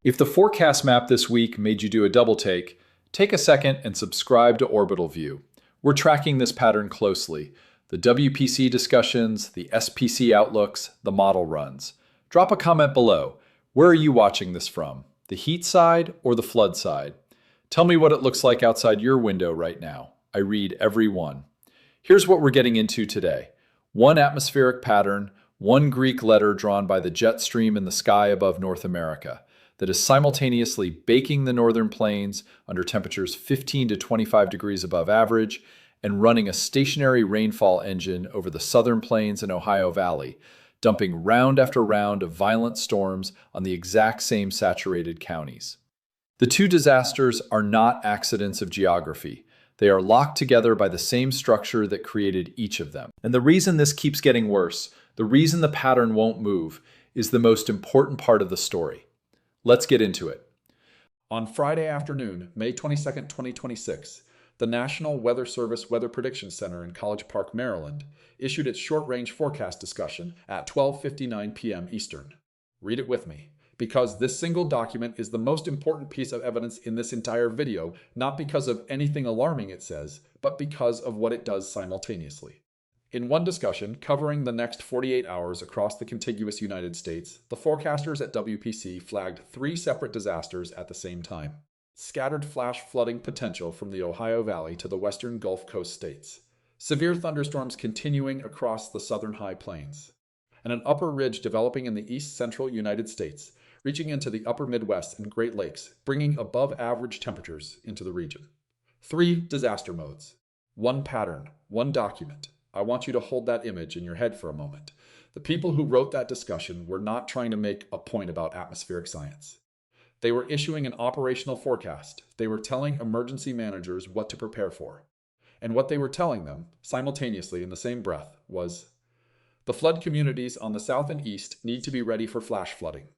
If the forecast map this week made you do a double take a second and subscribe to Orbital View. We're tracking this pattern closely. The WPC discussions, the SPC outlooks, the model runs. Drop a comment below. Where are you watching this from? The heat side or the flood side? Tell me what it looks like outside your window right now. I read every one. Here's what we're getting into today. One atmospheric pattern, one Greek letter drawn by the jet stream in the sky above North America that is simultaneously baking the northern plains under temperatures 15 to 25 degrees above average and running a stationary rainfall engine over the southern plains and Ohio Valley, dumping round after round of violent storms on the exact same saturated counties. The two disasters are not accidents of geography. They are locked together by the same structure that created each of them. And the reason this keeps getting worse, the reason the pattern won't move, is the most important part of the story. Let's get into it. On Friday afternoon, May 22nd, 2026, the National Weather Service Weather Prediction Center in College Park, Maryland, issued its short-range forecast discussion at 12:59 p.m. Eastern. Read it with me, because this single document is the most important piece of evidence in this entire video, not because of anything alarming it says, but because of what it does simultaneously. In one discussion covering the next 48 hours across the contiguous United States, the forecasters at WPC flagged 3 separate disasters at the same time. Scattered flash flooding potential from the Ohio Valley to the western Gulf Coast states, severe thunderstorms continuing across the southern high plains, and an upper ridge developing in the east-central United States, reaching into the upper Midwest and Great Lakes, bringing above-average temperatures into the region. 3 disaster modes. 1 pattern, 1 document. I want you to hold that image in your head for a moment. The people who wrote that discussion were not trying to make a point about atmospheric science. They were issuing an operational forecast. They were telling emergency managers what to prepare for. And what they were telling them, simultaneously in the same breath, was the flood communities on the south and east need to be ready for flash flooding.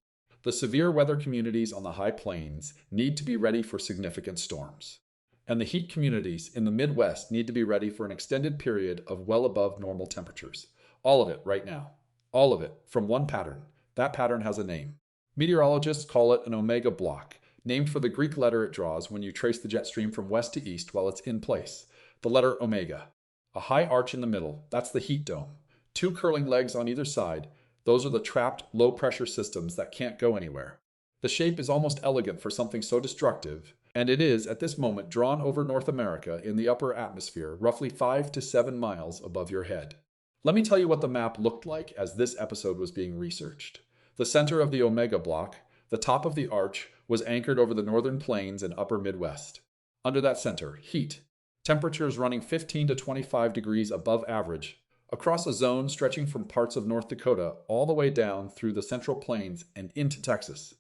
The severe weather communities on the high plains need to be ready for significant storms. And the heat communities in the Midwest need to be ready for an extended period of well above normal temperatures. All of it right now. All of it from one pattern. That pattern has a name. Meteorologists call it an omega block, named for the Greek letter it draws when you trace the jet stream from west to east while it's in place. The letter omega. A high arch in the middle, that's the heat dome. 2 curling legs on either side, those are the trapped low-pressure systems that can't go anywhere. The shape is almost elegant for something so destructive, and it is, at this moment, drawn over North America in the upper atmosphere, roughly 5 to 7 miles above your head. Let me tell you what the map looked like as this episode was being researched. The center of the Omega block, the top of the arch, was anchored over the northern plains and upper Midwest. Under that center, heat. Temperatures running 15 to 25 degrees above average, across a zone stretching from parts of North Dakota all the way down through the Central Plains and into Texas.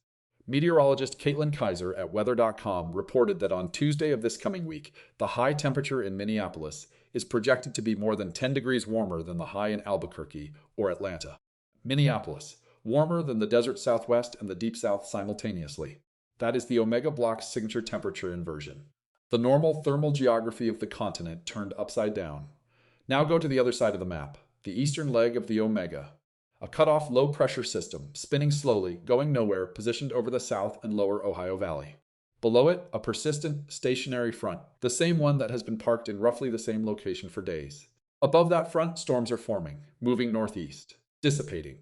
Meteorologist Caitlin Kaiser at weather.com reported that on Tuesday of this coming week, the high temperature in Minneapolis is projected to be more than 10 degrees warmer than the high in Albuquerque or Atlanta. Minneapolis, warmer than the desert Southwest and the Deep South simultaneously. That is the Omega Block's signature temperature inversion. The normal thermal geography of the continent turned upside down. Now go to the other side of the map, the eastern leg of the Omega. A cut-off low-pressure system, spinning slowly, going nowhere, positioned over the south and lower Ohio Valley. Below it, a persistent, stationary front, the same one that has been parked in roughly the same location for days. Above that front, storms are forming, moving northeast, dissipating.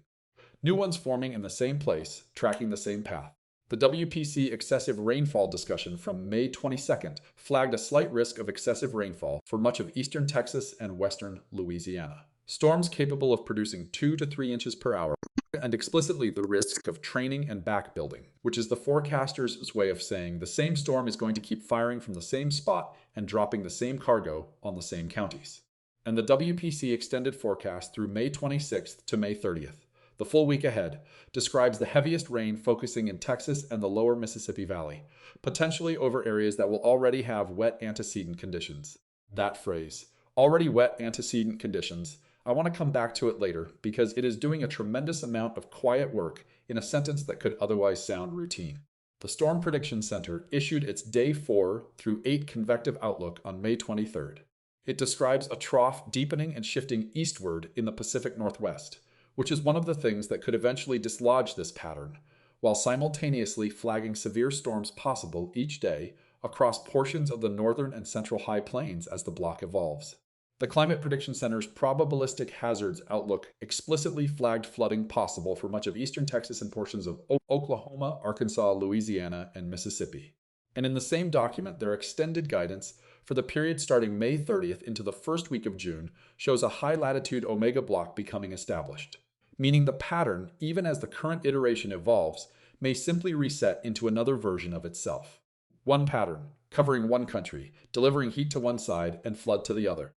New ones forming in the same place, tracking the same path. The WPC excessive rainfall discussion from May 22nd flagged a slight risk of excessive rainfall for much of eastern Texas and western Louisiana. Storms capable of producing 2 to 3 inches per hour, and explicitly the risk of training and backbuilding, which is the forecaster's way of saying the same storm is going to keep firing from the same spot and dropping the same cargo on the same counties. And the WPC extended forecast through May 26th to May 30th, the full week ahead, describes the heaviest rain focusing in Texas and the lower Mississippi Valley, potentially over areas that will already have wet antecedent conditions. That phrase, already wet antecedent conditions, I want to come back to it later because it is doing a tremendous amount of quiet work in a sentence that could otherwise sound routine. The Storm Prediction Center issued its Day 4 through 8 convective outlook on May 23rd. It describes a trough deepening and shifting eastward in the Pacific Northwest, which is one of the things that could eventually dislodge this pattern, while simultaneously flagging severe storms possible each day across portions of the northern and central high plains as the block evolves. The Climate Prediction Center's probabilistic hazards outlook explicitly flagged flooding possible for much of eastern Texas and portions of Oklahoma, Arkansas, Louisiana, and Mississippi. And in the same document, their extended guidance for the period starting May 30th into the first week of June shows a high latitude omega block becoming established, meaning the pattern, even as the current iteration evolves, may simply reset into another version of itself. One pattern, covering one country, delivering heat to one side and flood to the other.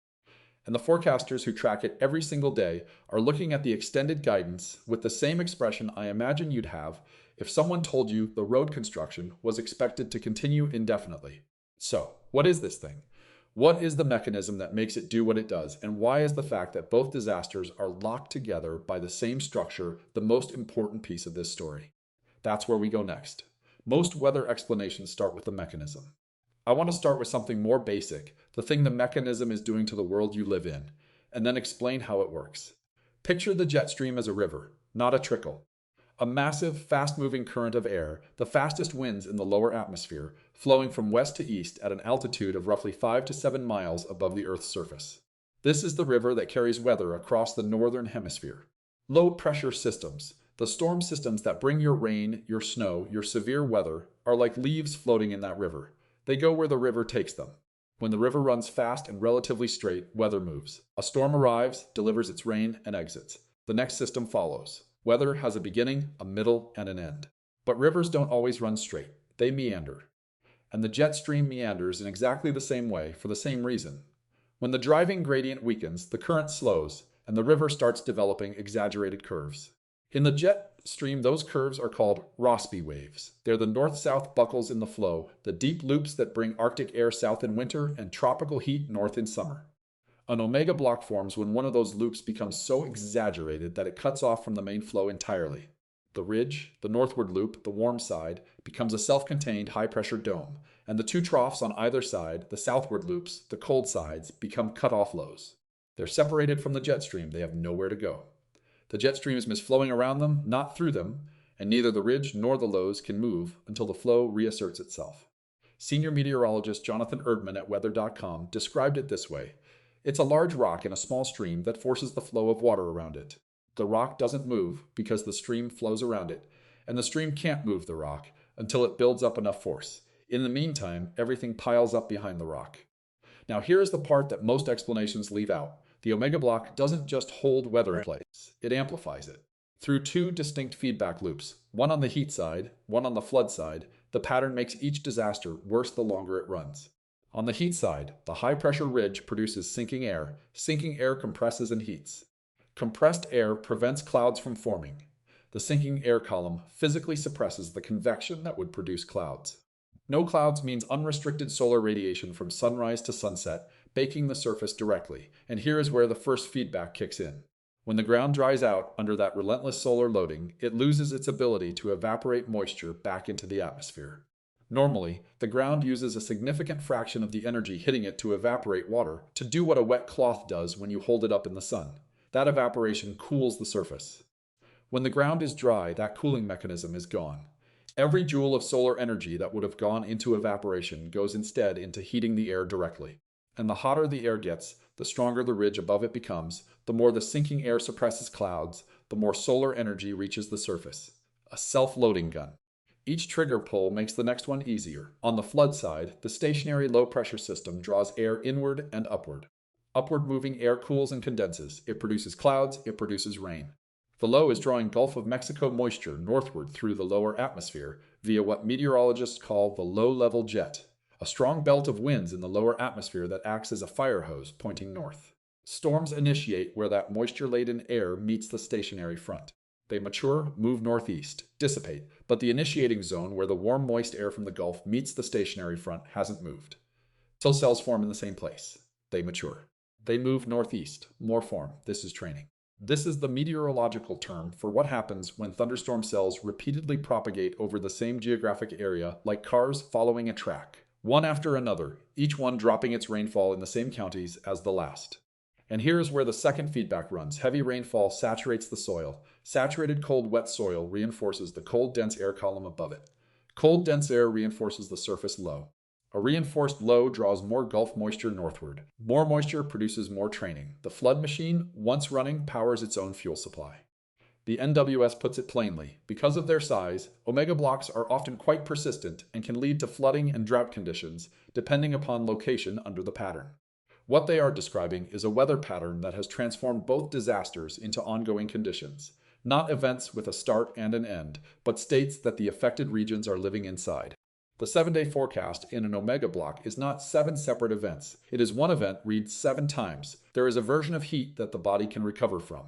And the forecasters who track it every single day are looking at the extended guidance with the same expression I imagine you'd have if someone told you the road construction was expected to continue indefinitely. So, what is this thing? What is the mechanism that makes it do what it does? And why is the fact that both disasters are locked together by the same structure the most important piece of this story? That's where we go next. Most weather explanations start with the mechanism. I want to start with something more basic, the thing the mechanism is doing to the world you live in, and then explain how it works. Picture the jet stream as a river, not a trickle. A massive, fast-moving current of air, the fastest winds in the lower atmosphere, flowing from west to east at an altitude of roughly 5 to 7 miles above the Earth's surface. This is the river that carries weather across the northern hemisphere. Low-pressure systems, the storm systems that bring your rain, your snow, your severe weather, are like leaves floating in that river. They go where the river takes them. When the river runs fast and relatively straight, weather moves. A storm arrives, delivers its rain, and exits. The next system follows. Weather has a beginning, a middle, and an end. But rivers don't always run straight. They meander. And the jet stream meanders in exactly the same way for the same reason. When the driving gradient weakens, the current slows, and the river starts developing exaggerated curves. In the jet stream, those curves are called Rossby waves. They're the north-south buckles in the flow, the deep loops that bring Arctic air south in winter and tropical heat north in summer. An omega block forms when one of those loops becomes so exaggerated that it cuts off from the main flow entirely. The ridge, the northward loop, the warm side, becomes a self-contained high-pressure dome, and the two troughs on either side, the southward loops, the cold sides, become cut-off lows. They're separated from the jet stream. They have nowhere to go. The jet stream is flowing around them, not through them, and neither the ridge nor the lows can move until the flow reasserts itself. Senior meteorologist Jonathan Erdman at weather.com described it this way. It's a large rock in a small stream that forces the flow of water around it. The rock doesn't move because the stream flows around it, and the stream can't move the rock until it builds up enough force. In the meantime, everything piles up behind the rock. Now here's the part that most explanations leave out. The omega block doesn't just hold weather in place, it amplifies it. Through two distinct feedback loops, one on the heat side, one on the flood side, the pattern makes each disaster worse the longer it runs. On the heat side, the high-pressure ridge produces sinking air. Sinking air compresses and heats. Compressed air prevents clouds from forming. The sinking air column physically suppresses the convection that would produce clouds. No clouds means unrestricted solar radiation from sunrise to sunset, baking the surface directly, and here is where the first feedback kicks in. When the ground dries out under that relentless solar loading, it loses its ability to evaporate moisture back into the atmosphere. Normally, the ground uses a significant fraction of the energy hitting it to evaporate water to do what a wet cloth does when you hold it up in the sun. That evaporation cools the surface. When the ground is dry, that cooling mechanism is gone. Every joule of solar energy that would have gone into evaporation goes instead into heating the air directly. And the hotter the air gets, the stronger the ridge above it becomes, the more the sinking air suppresses clouds, the more solar energy reaches the surface. A self-loading gun. Each trigger pull makes the next one easier. On the flood side, the stationary low-pressure system draws air inward and upward. Upward moving air cools and condenses. It produces clouds, it produces rain. The low is drawing Gulf of Mexico moisture northward through the lower atmosphere via what meteorologists call the low-level jet, a strong belt of winds in the lower atmosphere that acts as a fire hose pointing north. Storms initiate where that moisture-laden air meets the stationary front. They mature, move northeast, dissipate, but the initiating zone where the warm, moist air from the Gulf meets the stationary front hasn't moved. Till cells form in the same place. They mature. They move northeast, more form. This is training. This is the meteorological term for what happens when thunderstorm cells repeatedly propagate over the same geographic area like cars following a track, one after another, each one dropping its rainfall in the same counties as the last. And here is where the second feedback runs. Heavy rainfall saturates the soil. Saturated cold wet soil reinforces the cold dense air column above it. Cold dense air reinforces the surface low. A reinforced low draws more Gulf moisture northward. More moisture produces more training. The flood machine, once running, powers its own fuel supply. The NWS puts it plainly. Because of their size, omega blocks are often quite persistent and can lead to flooding and drought conditions, depending upon location under the pattern. What they are describing is a weather pattern that has transformed both disasters into ongoing conditions, not events with a start and an end, but states that the affected regions are living inside. The 7-day forecast in an omega block is not 7 separate events. It is one event read 7 times. There is a version of heat that the body can recover from.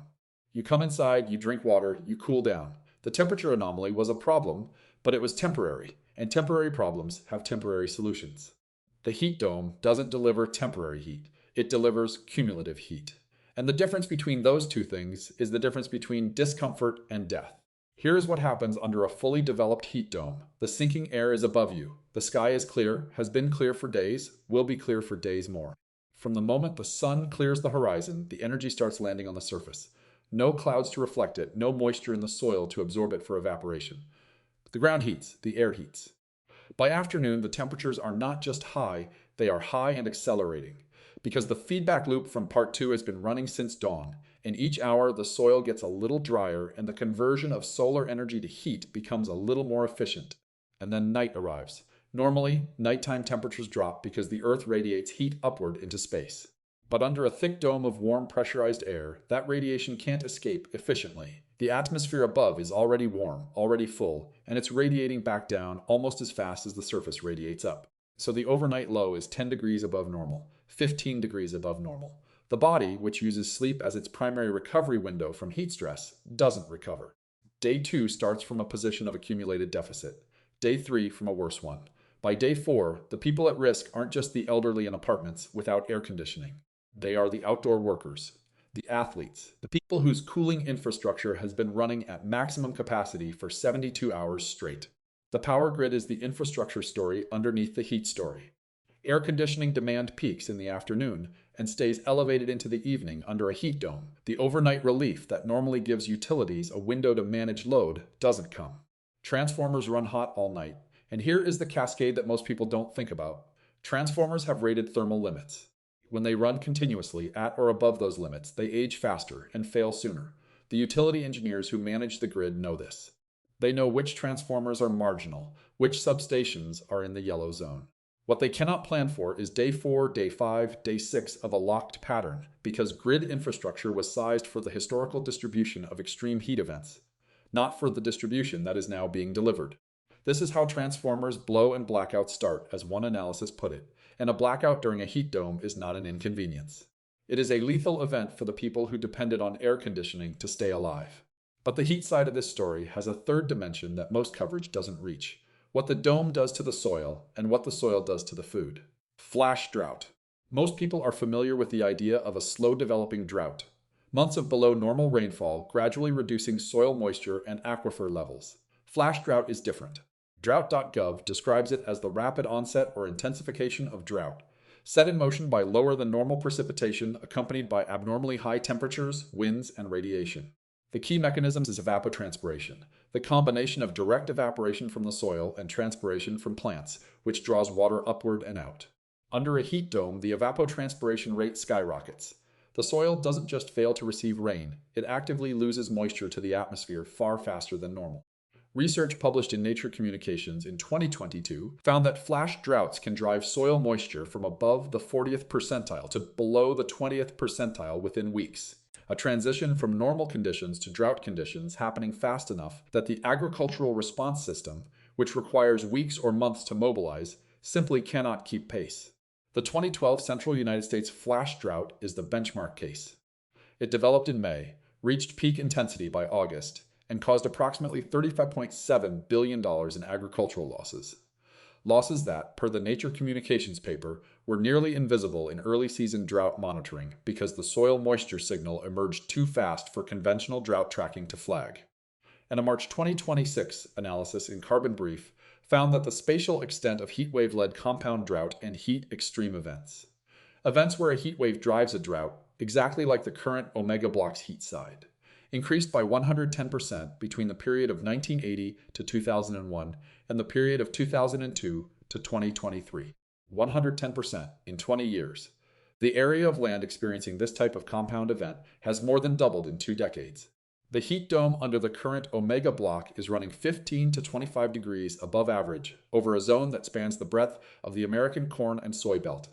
You come inside, you drink water, you cool down. The temperature anomaly was a problem, but it was temporary, and temporary problems have temporary solutions. The heat dome doesn't deliver temporary heat. It delivers cumulative heat. And the difference between those two things is the difference between discomfort and death. Here is what happens under a fully developed heat dome. The sinking air is above you. The sky is clear, has been clear for days, will be clear for days more. From the moment the sun clears the horizon, the energy starts landing on the surface. No clouds to reflect it, no moisture in the soil to absorb it for evaporation. The ground heats, the air heats. By afternoon, the temperatures are not just high, they are high and accelerating. Because the feedback loop from part 2 has been running since dawn. In each hour, the soil gets a little drier and the conversion of solar energy to heat becomes a little more efficient. And then night arrives. Normally, nighttime temperatures drop because the Earth radiates heat upward into space. But under a thick dome of warm pressurized air, that radiation can't escape efficiently. The atmosphere above is already warm, already full, and it's radiating back down almost as fast as the surface radiates up. So the overnight low is 10 degrees above normal, 15 degrees above normal. The body, which uses sleep as its primary recovery window from heat stress, doesn't recover. Day 2 starts from a position of accumulated deficit. Day 3 from a worse one. By day 4, the people at risk aren't just the elderly in apartments without air conditioning. They are the outdoor workers, the athletes, the people whose cooling infrastructure has been running at maximum capacity for 72 hours straight. The power grid is the infrastructure story underneath the heat story. Air conditioning demand peaks in the afternoon and stays elevated into the evening under a heat dome. The overnight relief that normally gives utilities a window to manage load doesn't come. Transformers run hot all night, and here is the cascade that most people don't think about. Transformers have rated thermal limits. When they run continuously at or above those limits, they age faster and fail sooner. The utility engineers who manage the grid know this. They know which transformers are marginal, which substations are in the yellow zone. What they cannot plan for is day 4, day 5, day 6 of a locked pattern, because grid infrastructure was sized for the historical distribution of extreme heat events, not for the distribution that is now being delivered. This is how transformers blow and blackouts start, as one analysis put it, and a blackout during a heat dome is not an inconvenience. It is a lethal event for the people who depended on air conditioning to stay alive. But the heat side of this story has a third dimension that most coverage doesn't reach. What the dome does to the soil, and what the soil does to the food. Flash drought. Most people are familiar with the idea of a slow-developing drought. Months of below normal rainfall gradually reducing soil moisture and aquifer levels. Flash drought is different. Drought.gov describes it as the rapid onset or intensification of drought, set in motion by lower than normal precipitation accompanied by abnormally high temperatures, winds, and radiation. The key mechanism is evapotranspiration, the combination of direct evaporation from the soil and transpiration from plants, which draws water upward and out. Under a heat dome, the evapotranspiration rate skyrockets. The soil doesn't just fail to receive rain, it actively loses moisture to the atmosphere far faster than normal. Research published in Nature Communications in 2022 found that flash droughts can drive soil moisture from above the 40th percentile to below the 20th percentile within weeks. A transition from normal conditions to drought conditions happening fast enough that the agricultural response system, which requires weeks or months to mobilize, simply cannot keep pace. The 2012 Central United States flash drought is the benchmark case. It developed in May, reached peak intensity by August, and caused approximately $35.7 billion in agricultural losses. Losses that, per the Nature Communications paper, were nearly invisible in early season drought monitoring because the soil moisture signal emerged too fast for conventional drought tracking to flag. And a March 2026 analysis in Carbon Brief found that the spatial extent of heatwave-led compound drought and heat extreme events. Events where a heatwave drives a drought exactly like the current Omega block's heat side. Increased by 110% between the period of 1980 to 2001 and the period of 2002 to 2023. 110% in 20 years. The area of land experiencing this type of compound event has more than doubled in 2 decades. The heat dome under the current Omega block is running 15 to 25 degrees above average over a zone that spans the breadth of the American corn and soy belt.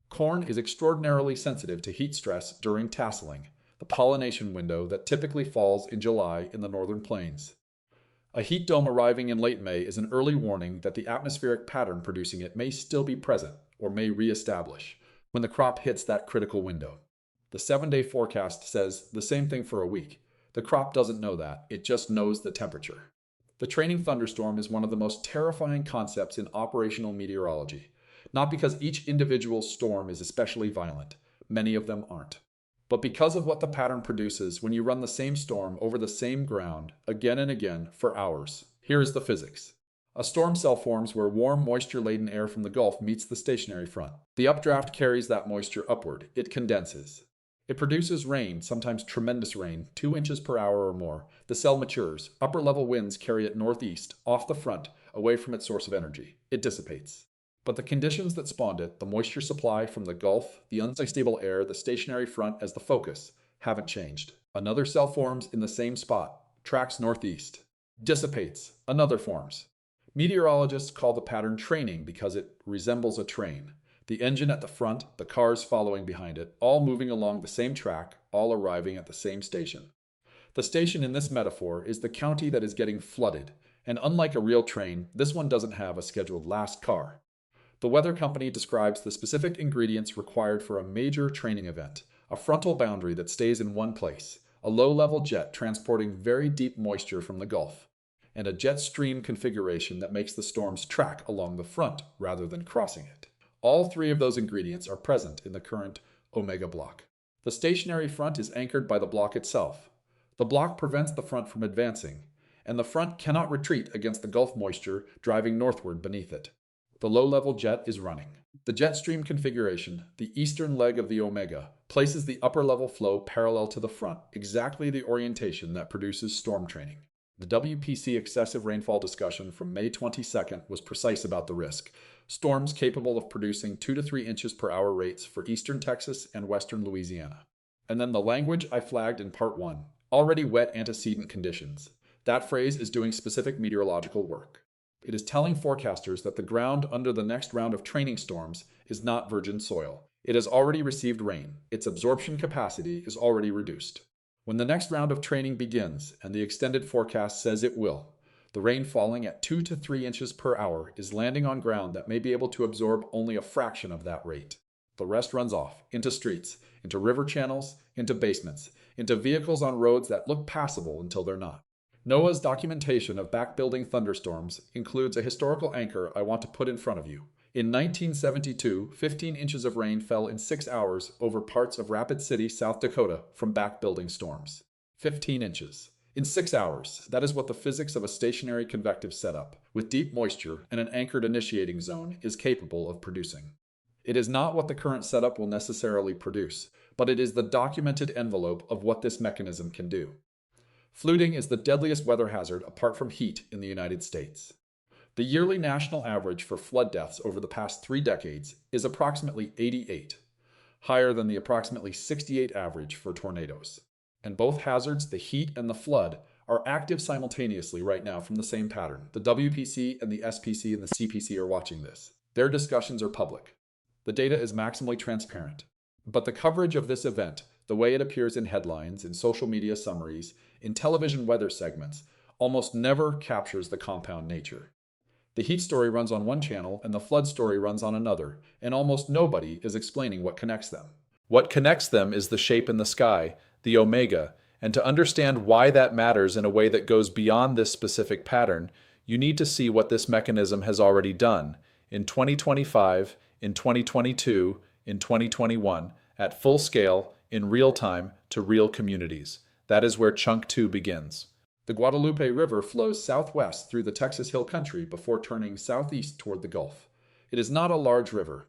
Corn is extraordinarily sensitive to heat stress during tasseling, the pollination window that typically falls in July in the northern plains. A heat dome arriving in late May is an early warning that the atmospheric pattern producing it may still be present or may reestablish when the crop hits that critical window. The 7-day forecast says the same thing for a week. The crop doesn't know that, it just knows the temperature. The training thunderstorm is one of the most terrifying concepts in operational meteorology, not because each individual storm is especially violent, many of them aren't, but because of what the pattern produces when you run the same storm over the same ground again and again for hours. Here is the physics. A storm cell forms where warm, moisture-laden air from the Gulf meets the stationary front. The updraft carries that moisture upward. It condenses. It produces rain, sometimes tremendous rain, 2 inches per hour or more. The cell matures. Upper-level winds carry it northeast, off the front, away from its source of energy. It dissipates. But the conditions that spawned it, the moisture supply from the Gulf, the unstable air, the stationary front as the focus, haven't changed. Another cell forms in the same spot, tracks northeast. Dissipates. Another forms. Meteorologists call the pattern training because it resembles a train. The engine at the front, the cars following behind it, all moving along the same track, all arriving at the same station. The station in this metaphor is the county that is getting flooded, and unlike a real train, this one doesn't have a scheduled last car. The weather company describes the specific ingredients required for a major training event, a frontal boundary that stays in one place, a low-level jet transporting very deep moisture from the Gulf, and a jet stream configuration that makes the storms track along the front rather than crossing it. All 3 of those ingredients are present in the current Omega block. The stationary front is anchored by the block itself. The block prevents the front from advancing, and the front cannot retreat against the Gulf moisture driving northward beneath it. The low-level jet is running. The jet stream configuration, the eastern leg of the Omega, places the upper-level flow parallel to the front, exactly the orientation that produces storm training. The WPC excessive rainfall discussion from May 22nd was precise about the risk. Storms capable of producing 2 to 3 inches per hour rates for eastern Texas and western Louisiana. And then the language I flagged in part 1, already wet antecedent conditions. That phrase is doing specific meteorological work. It is telling forecasters that the ground under the next round of training storms is not virgin soil. It has already received rain. Its absorption capacity is already reduced. When the next round of training begins, and the extended forecast says it will, the rain falling at 2 to 3 inches per hour is landing on ground that may be able to absorb only a fraction of that rate. The rest runs off, into streets, into river channels, into basements, into vehicles on roads that look passable until they're not. NOAA's documentation of back-building thunderstorms includes a historical anchor I want to put in front of you. In 1972, 15 inches of rain fell in 6 hours over parts of Rapid City, South Dakota from back-building storms. 15 inches. In 6 hours, that is what the physics of a stationary convective setup, with deep moisture and an anchored initiating zone, is capable of producing. It is not what the current setup will necessarily produce, but it is the documented envelope of what this mechanism can do. Flooding is the deadliest weather hazard apart from heat in the United States. The yearly national average for flood deaths over the past 3 decades is approximately 88, higher than the approximately 68 average for tornadoes. And both hazards, the heat and the flood, are active simultaneously right now from the same pattern. The WPC and the SPC and the CPC are watching this. Their discussions are public. The data is maximally transparent. But the coverage of this event, the way it appears in headlines, in social media summaries, in television weather segments, almost never captures the compound nature. The heat story runs on one channel and the flood story runs on another, and almost nobody is explaining what connects them. What connects them is the shape in the sky, the omega, and to understand why that matters in a way that goes beyond this specific pattern, you need to see what this mechanism has already done in 2025, in 2022, in 2021, at full scale, in real time, to real communities. That is where Chunk 2 begins. The Guadalupe River flows southwest through the Texas Hill Country before turning southeast toward the Gulf. It is not a large river.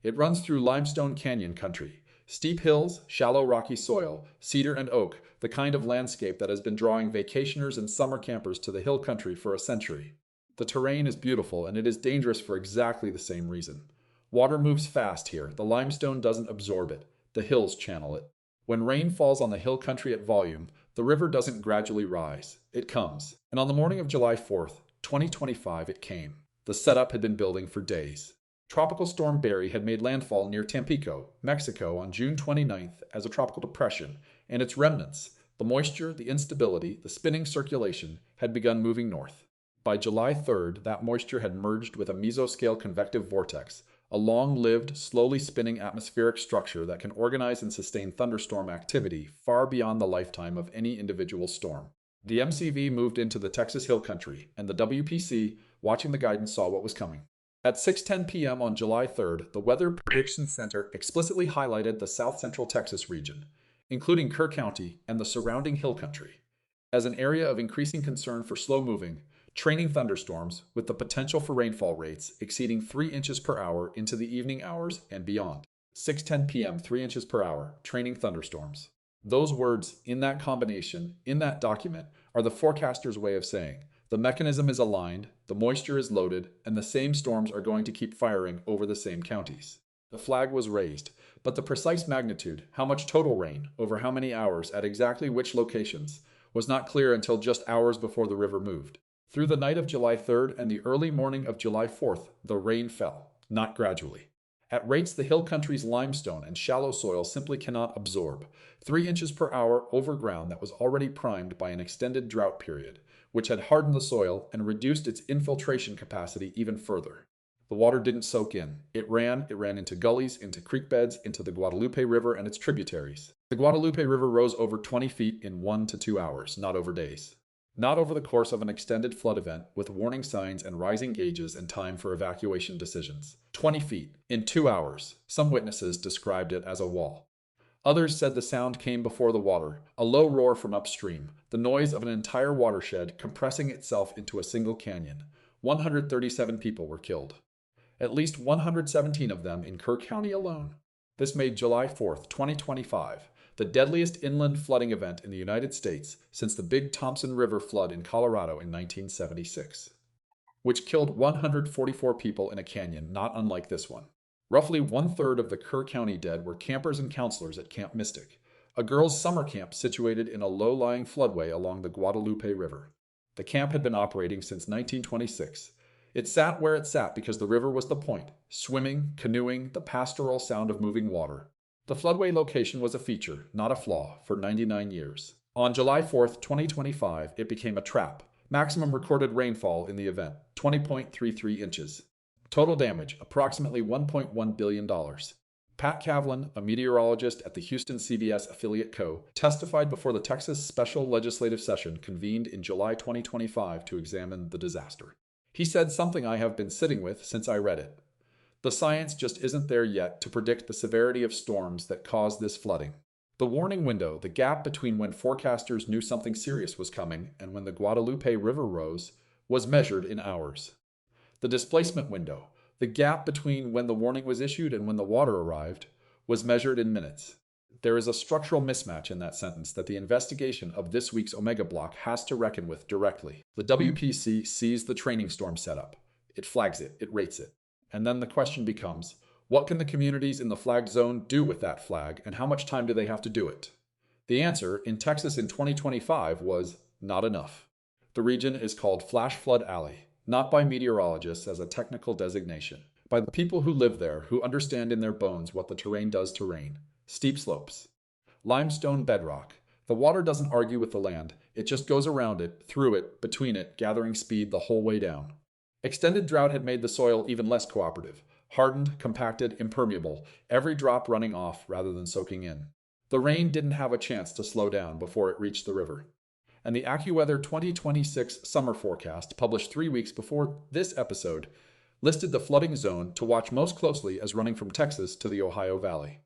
It runs through limestone canyon country, Steep hills, shallow rocky soil, cedar and oak, the kind of landscape that has been drawing vacationers and summer campers to the hill country for a century. The terrain is beautiful and it is dangerous for exactly the same reason. Water moves fast here. The limestone doesn't absorb it. The hills channel it. When rain falls on the hill country at volume, the river doesn't gradually rise. It comes. And on the morning of July 4th, 2025, it came. The setup had been building for days. Tropical Storm Barry had made landfall near Tampico, Mexico on June 29th as a tropical depression, and its remnants, the moisture, the instability, the spinning circulation, had begun moving north. By July 3rd, that moisture had merged with a mesoscale convective vortex, a long-lived, slowly spinning atmospheric structure that can organize and sustain thunderstorm activity far beyond the lifetime of any individual storm. The MCV moved into the Texas Hill Country, and the WPC, watching the guidance, saw what was coming. At 6:10 p.m. on July 3rd, the Weather Prediction Center explicitly highlighted the south central Texas region, including Kerr County and the surrounding hill country, as an area of increasing concern for slow-moving, training thunderstorms with the potential for rainfall rates exceeding 3 inches per hour into the evening hours and beyond. 6:10 p.m., 3 inches per hour, training thunderstorms. Those words, in that combination, in that document, are the forecaster's way of saying, the mechanism is aligned, the moisture is loaded, and the same storms are going to keep firing over the same counties. The flag was raised, but the precise magnitude, how much total rain, over how many hours, at exactly which locations, was not clear until just hours before the river moved. Through the night of July 3rd and the early morning of July 4th, the rain fell, not gradually. At rates the hill country's limestone and shallow soil simply cannot absorb, 3 inches per hour over ground that was already primed by an extended drought period, which had hardened the soil and reduced its infiltration capacity even further. The water didn't soak in. It ran into gullies, into creek beds, into the Guadalupe River and its tributaries. The Guadalupe River rose over 20 feet in 1 to 2 hours, not over days. Not over the course of an extended flood event with warning signs and rising gauges and time for evacuation decisions. 20 feet, in 2 hours. Some witnesses described it as a wall. Others said the sound came before the water, a low roar from upstream, the noise of an entire watershed compressing itself into a single canyon. 137 people were killed. At least 117 of them in Kerr County alone. This made July 4th, 2025, the deadliest inland flooding event in the United States since the Big Thompson River flood in Colorado in 1976, which killed 144 people in a canyon not unlike this one. Roughly 1/3 of the Kerr County dead were campers and counselors at Camp Mystic, a girls' summer camp situated in a low-lying floodway along the Guadalupe River. The camp had been operating since 1926. It sat where it sat because the river was the point, swimming, canoeing, the pastoral sound of moving water. The floodway location was a feature, not a flaw, for 99 years. On July 4th, 2025, it became a trap. Maximum recorded rainfall in the event, 20.33 inches. Total damage, approximately $1.1 billion. Pat Kavlin, a meteorologist at the Houston CBS affiliate Co., testified before the Texas Special Legislative Session convened in July 2025 to examine the disaster. He said something I have been sitting with since I read it. The science just isn't there yet to predict the severity of storms that caused this flooding. The warning window, the gap between when forecasters knew something serious was coming and when the Guadalupe River rose, was measured in hours. The displacement window, the gap between when the warning was issued and when the water arrived, was measured in minutes. There is a structural mismatch in that sentence that the investigation of this week's Omega Block has to reckon with directly. The WPC sees the training storm setup. It flags it, it rates it. And then the question becomes, what can the communities in the flagged zone do with that flag, and how much time do they have to do it? The answer, in Texas in 2025, was not enough. The region is called Flash Flood Alley, not by meteorologists as a technical designation, by the people who live there, who understand in their bones what the terrain does to rain. Steep slopes. Limestone bedrock. The water doesn't argue with the land, it just goes around it, through it, between it, gathering speed the whole way down. Extended drought had made the soil even less cooperative, hardened, compacted, impermeable, every drop running off rather than soaking in. The rain didn't have a chance to slow down before it reached the river. And the AccuWeather 2026 summer forecast, published 3 weeks before this episode, listed the flooding zone to watch most closely as running from Texas to the Ohio Valley,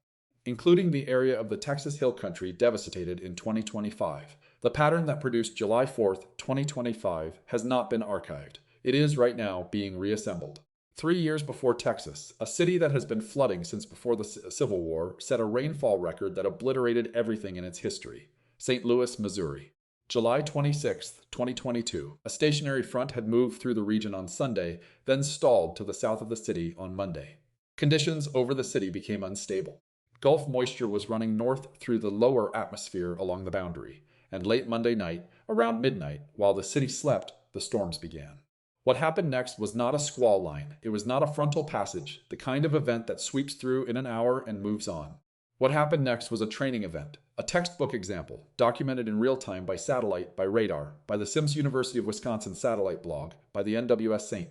including the area of the Texas Hill Country devastated in 2025. The pattern that produced July 4th, 2025 has not been archived. It is right now being reassembled. 3 years before Texas, a city that has been flooding since before the Civil War, set a rainfall record that obliterated everything in its history. St. Louis, Missouri. July 26, 2022, a stationary front had moved through the region on Sunday, then stalled to the south of the city on Monday. Conditions over the city became unstable. Gulf moisture was running north through the lower atmosphere along the boundary, and late Monday night, around midnight, while the city slept, the storms began. What happened next was not a squall line. It was not a frontal passage, the kind of event that sweeps through in an hour and moves on. What happened next was a training event, a textbook example, documented in real time by satellite, by radar, by the Sims University of Wisconsin satellite blog, by the NWS St.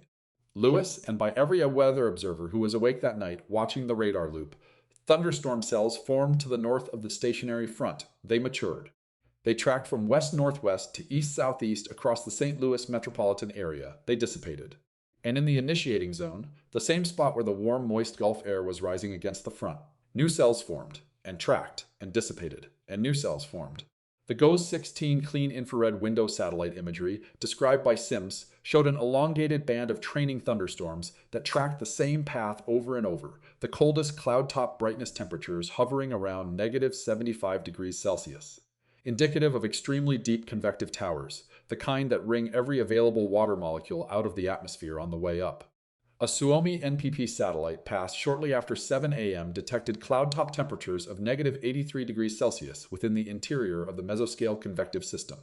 Louis, and by every weather observer who was awake that night watching the radar loop. Thunderstorm cells formed to the north of the stationary front. They matured. They tracked from west-northwest to east-southeast across the St. Louis metropolitan area. They dissipated. And in the initiating zone, the same spot where the warm, moist Gulf air was rising against the front, new cells formed, and tracked, and dissipated, and new cells formed. The GOES-16 clean infrared window satellite imagery, described by SIMS, showed an elongated band of training thunderstorms that tracked the same path over and over, the coldest cloud-top brightness temperatures hovering around negative 75 degrees Celsius. Indicative of extremely deep convective towers, the kind that wring every available water molecule out of the atmosphere on the way up. A Suomi NPP satellite passed shortly after 7 a.m. detected cloud-top temperatures of negative 83 degrees Celsius within the interior of the mesoscale convective system.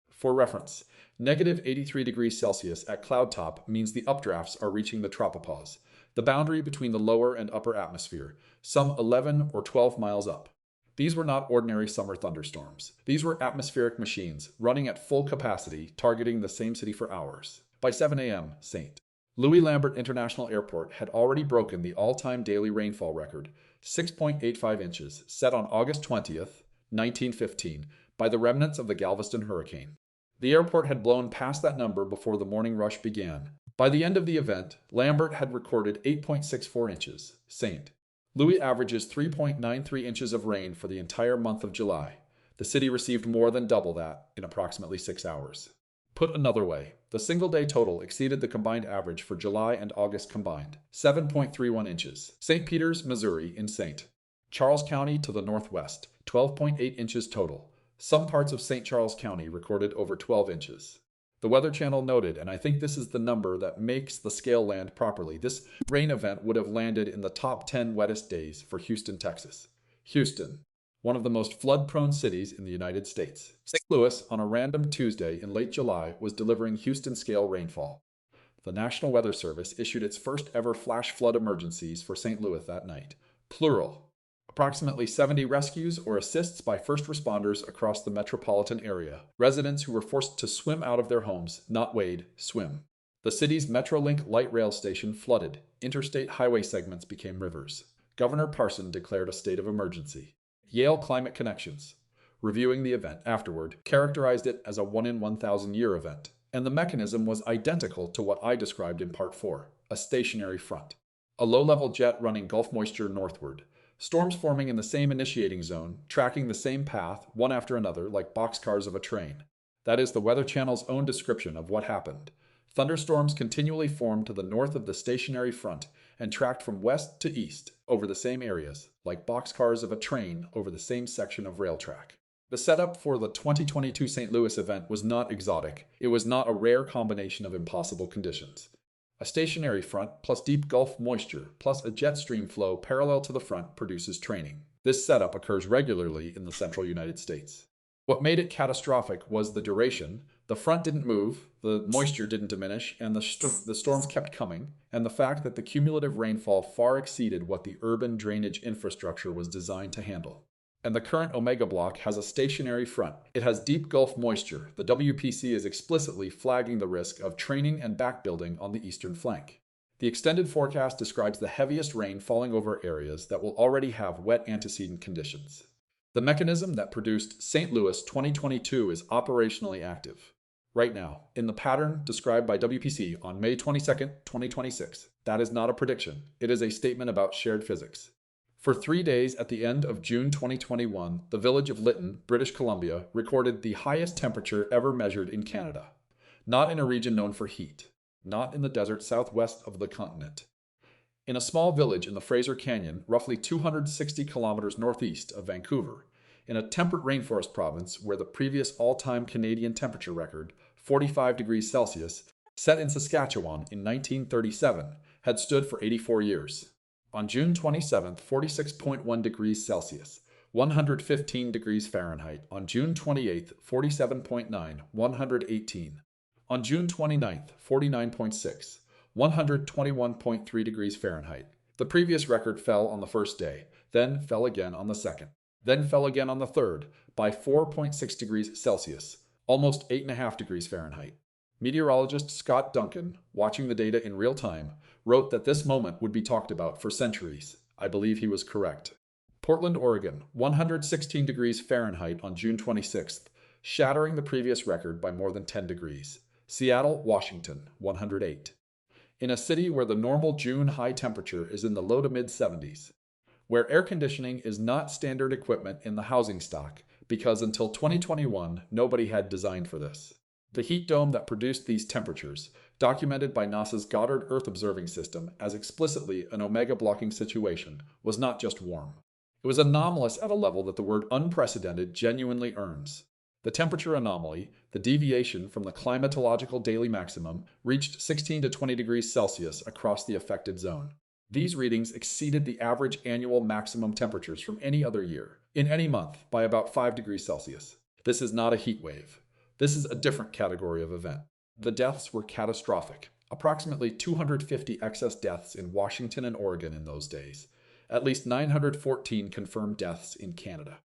For reference, negative 83 degrees Celsius at cloud top means the updrafts are reaching the tropopause, the boundary between the lower and upper atmosphere, some 11 or 12 miles up. These were not ordinary summer thunderstorms. These were atmospheric machines running at full capacity, targeting the same city for hours. By 7 a.m., St. Louis Lambert International Airport had already broken the all-time daily rainfall record, 6.85 inches, set on August 20th, 1915, by the remnants of the Galveston hurricane. The airport had blown past that number before the morning rush began. By the end of the event, Lambert had recorded 8.64 inches. St. Louis averages 3.93 inches of rain for the entire month of July. The city received more than double that in approximately 6 hours. Put another way, the single-day total exceeded the combined average for July and August combined, 7.31 inches. St. Peters, Missouri, in St. Charles County to the northwest, 12.8 inches total. Some parts of St. Charles County recorded over 12 inches. The Weather Channel noted, and I think this is the number that makes the scale land properly, this rain event would have landed in the top 10 wettest days for Houston, Texas. Houston, one of the most flood-prone cities in the United States. St. Louis, on a random Tuesday in late July, was delivering Houston-scale rainfall. The National Weather Service issued its first ever flash flood emergencies for St. Louis that night. Plural. Approximately 70 rescues or assists by first responders across the metropolitan area. Residents who were forced to swim out of their homes, not wade, swim. The city's Metrolink light rail station flooded. Interstate highway segments became rivers. Governor Parson declared a state of emergency. Yale Climate Connections, reviewing the event afterward, characterized it as a 1-in-1,000-year event, and the mechanism was identical to what I described in Part 4, a stationary front. A low-level jet running Gulf moisture northward, storms forming in the same initiating zone, tracking the same path, one after another, like boxcars of a train. That is the Weather Channel's own description of what happened. Thunderstorms continually formed to the north of the stationary front and tracked from west to east over the same areas, like boxcars of a train over the same section of rail track. The setup for the 2022 St. Louis event was not exotic. It was not a rare combination of impossible conditions. A stationary front plus deep Gulf moisture plus a jet stream flow parallel to the front produces training. This setup occurs regularly in the central United States. What made it catastrophic was the duration. The front didn't move, the moisture didn't diminish, and the storms kept coming, and the fact that the cumulative rainfall far exceeded what the urban drainage infrastructure was designed to handle. And the current Omega block has a stationary front. It has deep Gulf moisture. The WPC is explicitly flagging the risk of training and backbuilding on the eastern flank. The extended forecast describes the heaviest rain falling over areas that will already have wet antecedent conditions. The mechanism that produced St. Louis 2022 is operationally active. Right now, in the pattern described by WPC on May 22, 2026. That is not a prediction. It is a statement about shared physics. For 3 days at the end of June 2021, the village of Lytton, British Columbia, recorded the highest temperature ever measured in Canada. Not in a region known for heat. Not in the desert southwest of the continent. In a small village in the Fraser Canyon, roughly 260 kilometers northeast of Vancouver, in a temperate rainforest province where the previous all-time Canadian temperature record, 45 degrees Celsius, set in Saskatchewan in 1937, had stood for 84 years. On June 27th, 46.1 degrees Celsius, 115 degrees Fahrenheit. On June 28th, 47.9, 118. On June 29th, 49.6, 121.3 degrees Fahrenheit. The previous record fell on the first day, then fell again on the second, then fell again on the third by 4.6 degrees Celsius, almost 8.5 degrees Fahrenheit. Meteorologist Scott Duncan, watching the data in real time, wrote that this moment would be talked about for centuries. I believe he was correct. Portland, Oregon, 116 degrees Fahrenheit on June 26th, shattering the previous record by more than 10 degrees. Seattle, Washington, 108. In a city where the normal June high temperature is in the low to mid 70s, where air conditioning is not standard equipment in the housing stock because until 2021 nobody had designed for this. The heat dome that produced these temperatures, documented by NASA's Goddard Earth Observing System as explicitly an omega blocking situation, was not just warm. It was anomalous at a level that the word unprecedented genuinely earns. The temperature anomaly, the deviation from the climatological daily maximum, reached 16 to 20 degrees Celsius across the affected zone. These readings exceeded the average annual maximum temperatures from any other year, in any month, by about 5 degrees Celsius. This is not a heat wave. This is a different category of event. The deaths were catastrophic. Approximately 250 excess deaths in Washington and Oregon in those days. At least 914 confirmed deaths in Canada.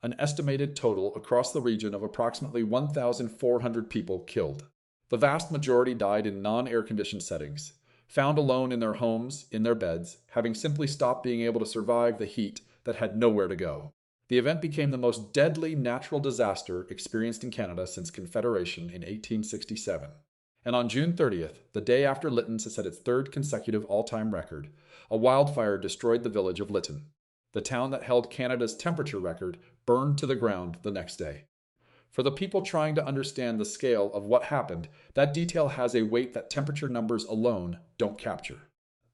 An estimated total across the region of approximately 1,400 people killed. The vast majority died in non-air-conditioned settings, found alone in their homes, in their beds, having simply stopped being able to survive the heat that had nowhere to go. The event became the most deadly natural disaster experienced in Canada since Confederation in 1867. And on June 30th, the day after Lytton's set its third consecutive all-time record, a wildfire destroyed the village of Lytton. The town that held Canada's temperature record burned to the ground the next day. For the people trying to understand the scale of what happened, that detail has a weight that temperature numbers alone don't capture.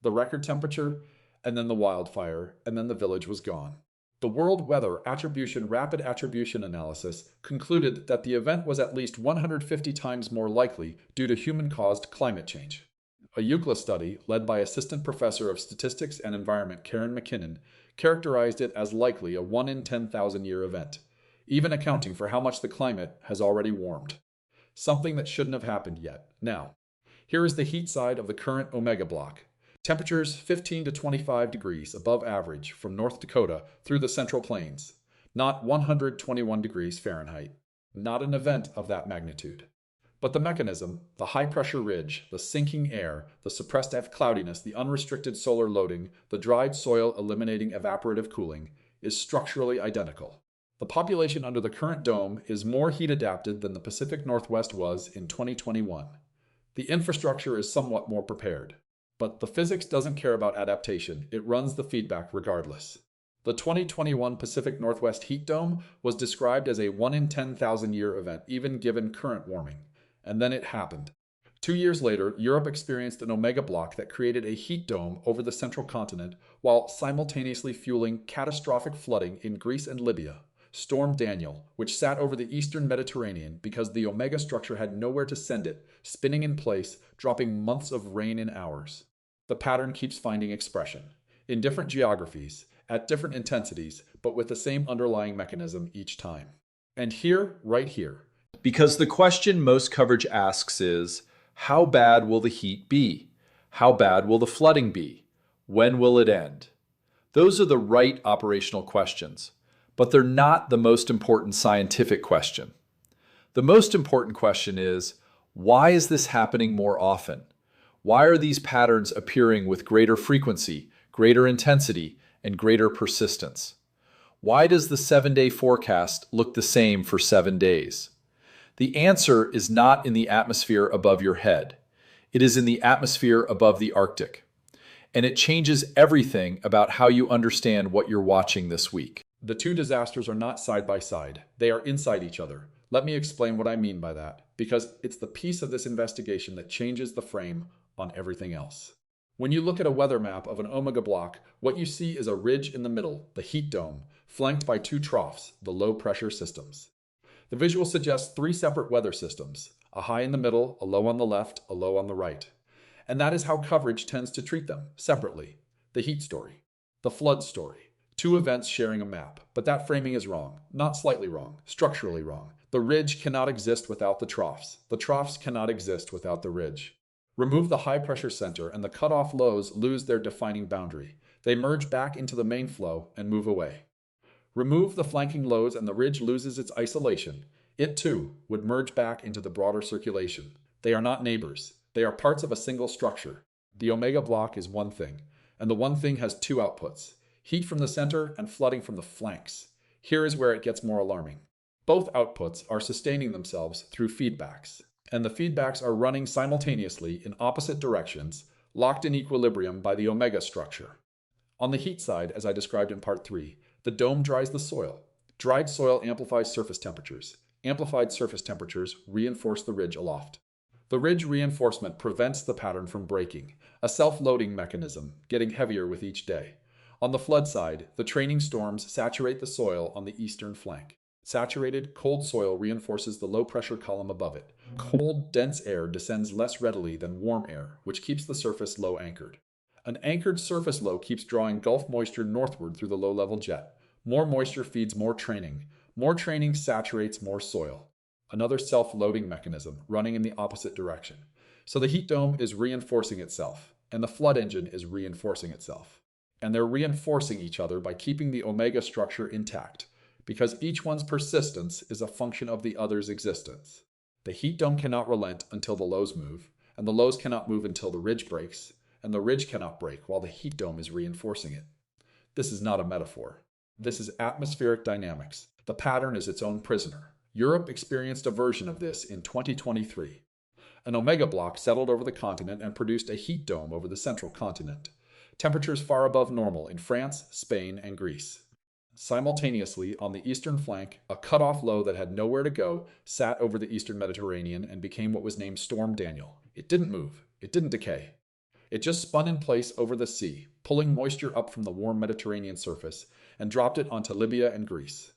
The record temperature, and then the wildfire, and then the village was gone. The World Weather Attribution Rapid Attribution Analysis concluded that the event was at least 150 times more likely due to human-caused climate change. A UCLA study, led by Assistant Professor of Statistics and Environment Karen McKinnon, characterized it as likely a 1 in 10,000 year event, even accounting for how much the climate has already warmed. Something that shouldn't have happened yet. Now, here is the heat side of the current omega block. Temperatures 15 to 25 degrees above average from North Dakota through the Central Plains. Not 121 degrees Fahrenheit. Not an event of that magnitude. But the mechanism, the high-pressure ridge, the sinking air, the suppressed cloudiness, the unrestricted solar loading, the dried soil eliminating evaporative cooling, is structurally identical. The population under the current dome is more heat-adapted than the Pacific Northwest was in 2021. The infrastructure is somewhat more prepared. But the physics doesn't care about adaptation, it runs the feedback regardless. The 2021 Pacific Northwest heat dome was described as a 1 in 10,000 year event, even given current warming. And then it happened. 2 years later, Europe experienced an omega block that created a heat dome over the central continent while simultaneously fueling catastrophic flooding in Greece and Libya. Storm Daniel, which sat over the eastern Mediterranean because the omega structure had nowhere to send it, spinning in place, dropping months of rain in hours. The pattern keeps finding expression, in different geographies, at different intensities, but with the same underlying mechanism each time. And here, right here. Because the question most coverage asks is, how bad will the heat be? How bad will the flooding be? When will it end? Those are the right operational questions, but they're not the most important scientific question. The most important question is, why is this happening more often? Why are these patterns appearing with greater frequency, greater intensity, and greater persistence? Why does the 7-day forecast look the same for 7 days? The answer is not in the atmosphere above your head. It is in the atmosphere above the Arctic. And it changes everything about how you understand what you're watching this week. The two disasters are not side by side. They are inside each other. Let me explain what I mean by that, because it's the piece of this investigation that changes the frame on everything else. When you look at a weather map of an omega block, what you see is a ridge in the middle, the heat dome, flanked by two troughs, the low pressure systems. The visual suggests three separate weather systems, a high in the middle, a low on the left, a low on the right. And that is how coverage tends to treat them, separately. The heat story, the flood story, two events sharing a map. But that framing is wrong, not slightly wrong, structurally wrong. The ridge cannot exist without the troughs. The troughs cannot exist without the ridge. Remove the high pressure center and the cutoff lows lose their defining boundary. They merge back into the main flow and move away. Remove the flanking lows and the ridge loses its isolation. It too would merge back into the broader circulation. They are not neighbors. They are parts of a single structure. The omega block is one thing, and the one thing has two outputs, heat from the center and flooding from the flanks. Here is where it gets more alarming. Both outputs are sustaining themselves through feedbacks, and the feedbacks are running simultaneously in opposite directions, locked in equilibrium by the omega structure. On the heat side, as I described in part 3, the dome dries the soil. Dried soil amplifies surface temperatures. Amplified surface temperatures reinforce the ridge aloft. The ridge reinforcement prevents the pattern from breaking, a self-loading mechanism, getting heavier with each day. On the flood side, the training storms saturate the soil on the eastern flank. Saturated, cold soil reinforces the low-pressure column above it. Cold, dense air descends less readily than warm air, which keeps the surface low anchored. An anchored surface low keeps drawing Gulf moisture northward through the low-level jet. More moisture feeds more training. More training saturates more soil. Another self-loading mechanism running in the opposite direction. So the heat dome is reinforcing itself, and the flood engine is reinforcing itself. And they're reinforcing each other by keeping the omega structure intact, because each one's persistence is a function of the other's existence. The heat dome cannot relent until the lows move, and the lows cannot move until the ridge breaks, and the ridge cannot break while the heat dome is reinforcing it. This is not a metaphor. This is atmospheric dynamics. The pattern is its own prisoner. Europe experienced a version of this in 2023. An omega block settled over the continent and produced a heat dome over the central continent. Temperatures far above normal in France, Spain, and Greece. Simultaneously, on the eastern flank, a cutoff low that had nowhere to go sat over the eastern Mediterranean and became what was named Storm Daniel. It didn't move. It didn't decay. It just spun in place over the sea, pulling moisture up from the warm Mediterranean surface, and dropped it onto Libya and Greece.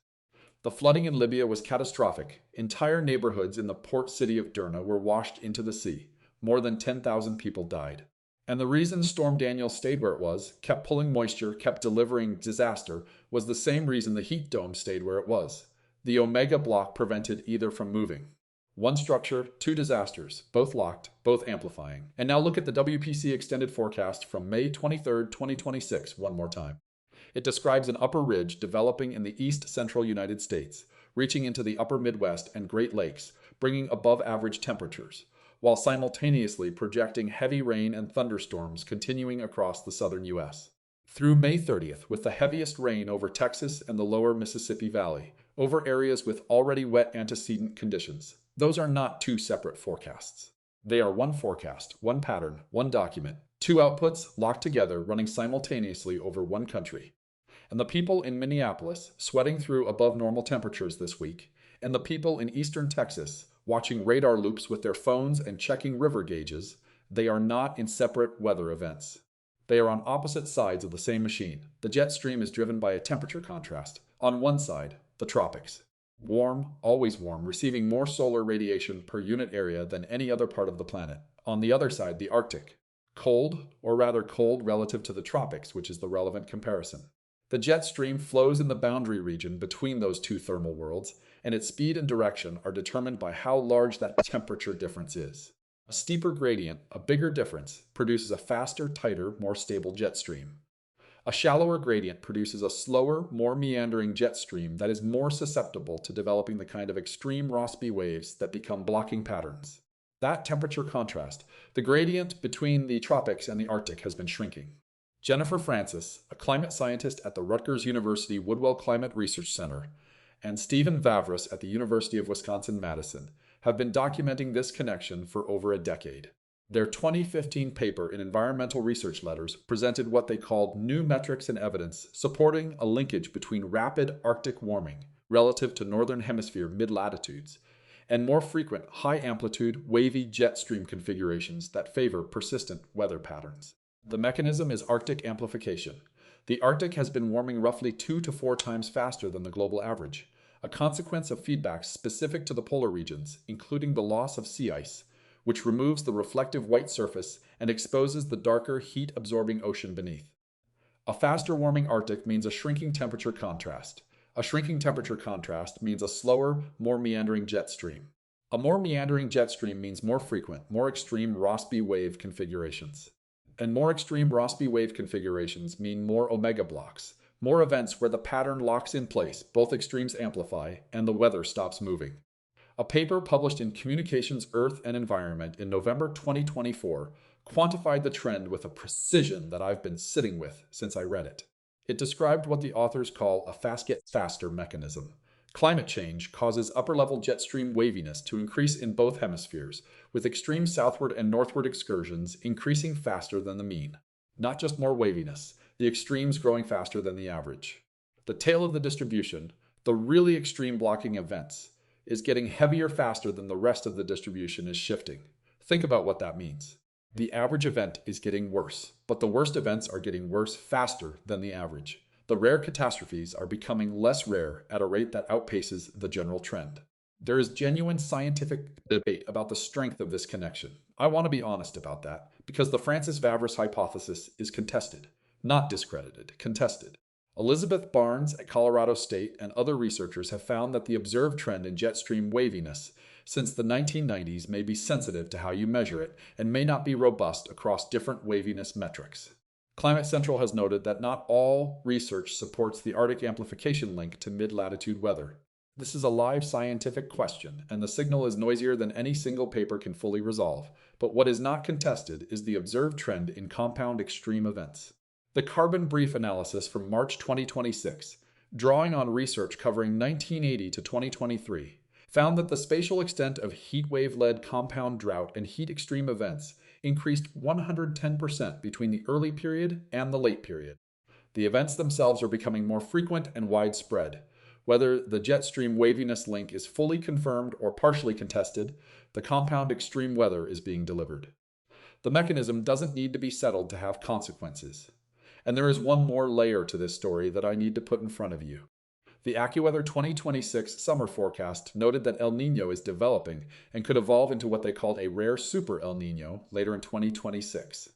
The flooding in Libya was catastrophic. Entire neighborhoods in the port city of Derna were washed into the sea. More than 10,000 people died. And the reason Storm Daniel stayed where it was, kept pulling moisture, kept delivering disaster, was the same reason the heat dome stayed where it was. The omega block prevented either from moving. One structure, two disasters, both locked, both amplifying. And now look at the WPC extended forecast from May 23, 2026, one more time. It describes an upper ridge developing in the east-central United States, reaching into the upper Midwest and Great Lakes, bringing above-average temperatures, while simultaneously projecting heavy rain and thunderstorms continuing across the southern U.S. Through May 30th, with the heaviest rain over Texas and the lower Mississippi Valley, over areas with already wet antecedent conditions. Those are not two separate forecasts. They are one forecast, one pattern, one document, two outputs locked together running simultaneously over one country. And the people in Minneapolis sweating through above normal temperatures this week, and the people in eastern Texas watching radar loops with their phones and checking river gauges, they are not in separate weather events. They are on opposite sides of the same machine. The jet stream is driven by a temperature contrast. On one side, the tropics. Warm, always warm, receiving more solar radiation per unit area than any other part of the planet. On the other side, the Arctic. Cold, or rather cold relative to the tropics, which is the relevant comparison. The jet stream flows in the boundary region between those two thermal worlds, and its speed and direction are determined by how large that temperature difference is. A steeper gradient, a bigger difference, produces a faster, tighter, more stable jet stream. A shallower gradient produces a slower, more meandering jet stream that is more susceptible to developing the kind of extreme Rossby waves that become blocking patterns. That temperature contrast, the gradient between the tropics and the Arctic, has been shrinking. Jennifer Francis, a climate scientist at the Rutgers University Woodwell Climate Research Center, and Stephen Vavras at the University of Wisconsin-Madison have been documenting this connection for over a decade. Their 2015 paper in Environmental Research Letters presented what they called new metrics and evidence supporting a linkage between rapid Arctic warming relative to Northern Hemisphere mid-latitudes and more frequent high-amplitude, wavy jet stream configurations that favor persistent weather patterns. The mechanism is Arctic amplification. The Arctic has been warming roughly 2 to 4 times faster than the global average, a consequence of feedback specific to the polar regions, including the loss of sea ice, which removes the reflective white surface and exposes the darker, heat-absorbing ocean beneath. A faster warming Arctic means a shrinking temperature contrast. A shrinking temperature contrast means a slower, more meandering jet stream. A more meandering jet stream means more frequent, more extreme Rossby wave configurations. And more extreme Rossby wave configurations mean more omega blocks, more events where the pattern locks in place, both extremes amplify, and the weather stops moving. A paper published in Communications, Earth, and Environment in November 2024 quantified the trend with a precision that I've been sitting with since I read it. It described what the authors call a fast get faster mechanism. Climate change causes upper-level jet stream waviness to increase in both hemispheres, with extreme southward and northward excursions increasing faster than the mean. Not just more waviness, the extremes growing faster than the average. The tail of the distribution, the really extreme blocking events, is getting heavier faster than the rest of the distribution is shifting. Think about what that means. The average event is getting worse, but the worst events are getting worse faster than the average. The rare catastrophes are becoming less rare at a rate that outpaces the general trend. There is genuine scientific debate about the strength of this connection. I want to be honest about that, because the Francis-Vavris hypothesis is contested, not discredited, contested. Elizabeth Barnes at Colorado State and other researchers have found that the observed trend in jet stream waviness since the 1990s may be sensitive to how you measure it and may not be robust across different waviness metrics. Climate Central has noted that not all research supports the Arctic amplification link to mid-latitude weather. This is a live scientific question, and the signal is noisier than any single paper can fully resolve. But what is not contested is the observed trend in compound extreme events. The Carbon Brief analysis from March 2026, drawing on research covering 1980 to 2023, found that the spatial extent of heatwave-led compound drought and heat extreme events increased 110% between the early period and the late period. The events themselves are becoming more frequent and widespread. Whether the jet stream waviness link is fully confirmed or partially contested, the compound extreme weather is being delivered. The mechanism doesn't need to be settled to have consequences. And there is one more layer to this story that I need to put in front of you. The AccuWeather 2026 summer forecast noted that El Niño is developing and could evolve into what they called a rare super El Niño later in 2026.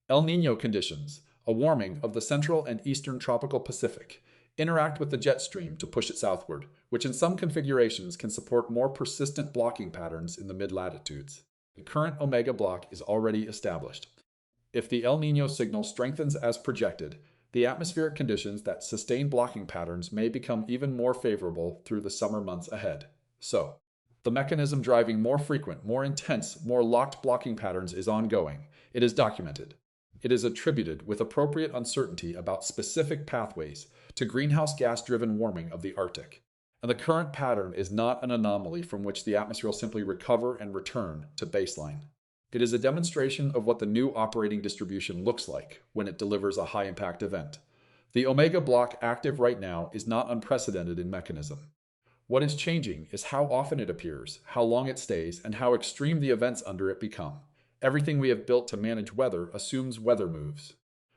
El Niño conditions, a warming of the central and eastern tropical Pacific, interact with the jet stream to push it southward, which in some configurations can support more persistent blocking patterns in the mid-latitudes. The current omega block is already established. If the El Niño signal strengthens as projected, the atmospheric conditions that sustain blocking patterns may become even more favorable through the summer months ahead. So, the mechanism driving more frequent, more intense, more locked blocking patterns is ongoing. It is documented. It is attributed with appropriate uncertainty about specific pathways to greenhouse gas-driven warming of the Arctic. And the current pattern is not an anomaly from which the atmosphere will simply recover and return to baseline. It is a demonstration of what the new operating distribution looks like when it delivers a high-impact event. The omega block active right now is not unprecedented in mechanism. What is changing is how often it appears, how long it stays, and how extreme the events under it become. Everything we have built to manage weather assumes weather moves.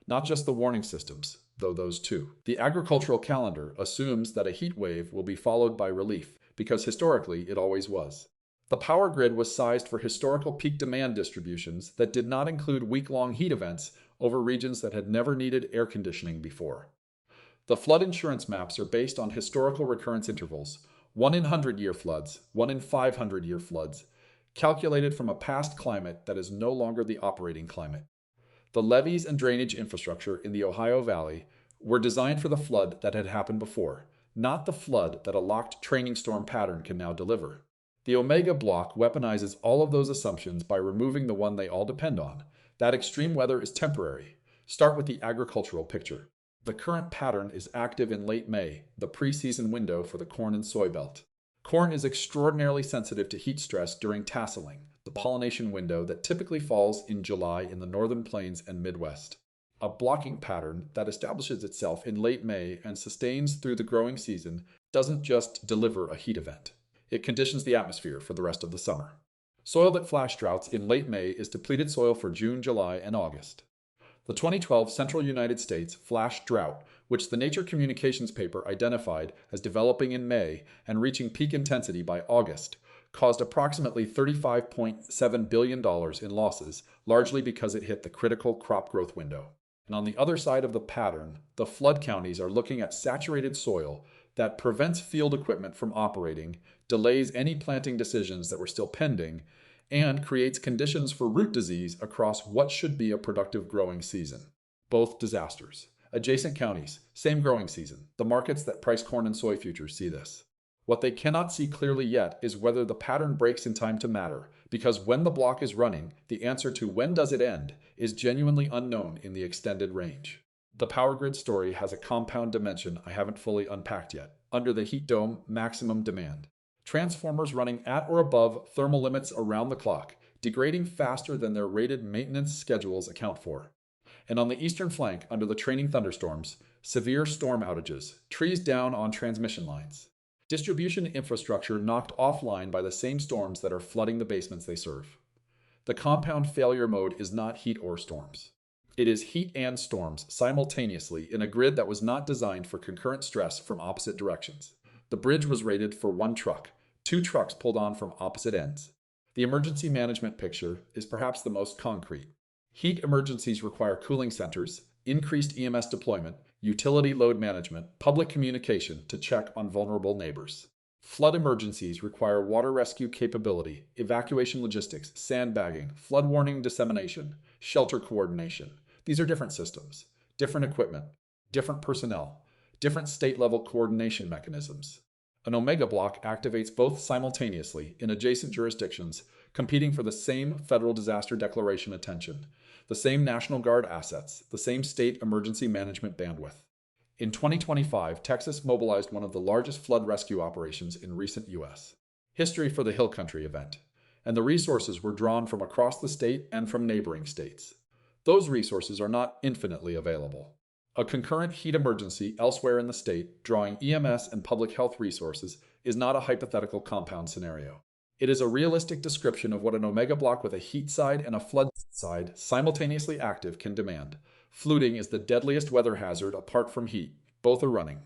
Not just the warning systems, though those too. The agricultural calendar assumes that a heat wave will be followed by relief, because historically it always was. The power grid was sized for historical peak demand distributions that did not include week-long heat events over regions that had never needed air conditioning before. The flood insurance maps are based on historical recurrence intervals, 1 in 100-year floods, 1 in 500-year floods, calculated from a past climate that is no longer the operating climate. The levees and drainage infrastructure in the Ohio Valley were designed for the flood that had happened before, not the flood that a locked training storm pattern can now deliver. The omega block weaponizes all of those assumptions by removing the one they all depend on. That extreme weather is temporary. Start with the agricultural picture. The current pattern is active in late May, the preseason window for the corn and soy belt. Corn is extraordinarily sensitive to heat stress during tasseling, the pollination window that typically falls in July in the northern plains and Midwest. A blocking pattern that establishes itself in late May and sustains through the growing season doesn't just deliver a heat event. It conditions the atmosphere for the rest of the summer. Soil that flash droughts in late May is depleted soil for June, July, and August. The 2012 Central United States flash drought, which the Nature Communications paper identified as developing in May and reaching peak intensity by August, caused approximately $35.7 billion in losses, largely because it hit the critical crop growth window. And on the other side of the pattern, the flood counties are looking at saturated soil that prevents field equipment from operating, delays any planting decisions that were still pending, and creates conditions for root disease across what should be a productive growing season. Both disasters. Adjacent counties, same growing season. The markets that price corn and soy futures see this. What they cannot see clearly yet is whether the pattern breaks in time to matter, because when the block is running, the answer to when does it end is genuinely unknown in the extended range. The power grid story has a compound dimension I haven't fully unpacked yet. Under the heat dome, maximum demand. Transformers running at or above thermal limits around the clock, degrading faster than their rated maintenance schedules account for. And on the eastern flank, under the training thunderstorms, severe storm outages, trees down on transmission lines. Distribution infrastructure knocked offline by the same storms that are flooding the basements they serve. The compound failure mode is not heat or storms. It is heat and storms simultaneously in a grid that was not designed for concurrent stress from opposite directions. The bridge was rated for one truck, 2 trucks pulled on from opposite ends. The emergency management picture is perhaps the most concrete. Heat emergencies require cooling centers, increased EMS deployment, utility load management, public communication to check on vulnerable neighbors. Flood emergencies require water rescue capability, evacuation logistics, sandbagging, flood warning dissemination, shelter coordination. These are different systems, different equipment, different personnel, different state-level coordination mechanisms. An Omega block activates both simultaneously in adjacent jurisdictions, competing for the same federal disaster declaration attention, the same National Guard assets, the same state emergency management bandwidth. In 2025, Texas mobilized one of the largest flood rescue operations in recent U.S. history for the Hill Country event, and the resources were drawn from across the state and from neighboring states. Those resources are not infinitely available. A concurrent heat emergency elsewhere in the state, drawing EMS and public health resources, is not a hypothetical compound scenario. It is a realistic description of what an Omega block with a heat side and a flood side simultaneously active can demand. Fluting is the deadliest weather hazard apart from heat. Both are running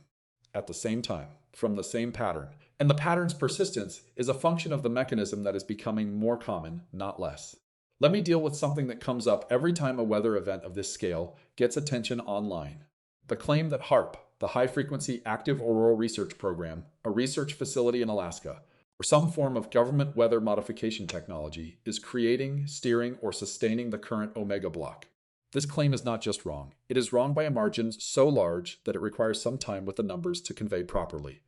at the same time, from the same pattern. And the pattern's persistence is a function of the mechanism that is becoming more common, not less. Let me deal with something that comes up every time a weather event of this scale gets attention online. The claim that HAARP, the High Frequency Active Auroral Research Program, a research facility in Alaska, or some form of government weather modification technology, is creating, steering, or sustaining the current Omega block. This claim is not just wrong. It is wrong by a margin so large that it requires some time with the numbers to convey properly.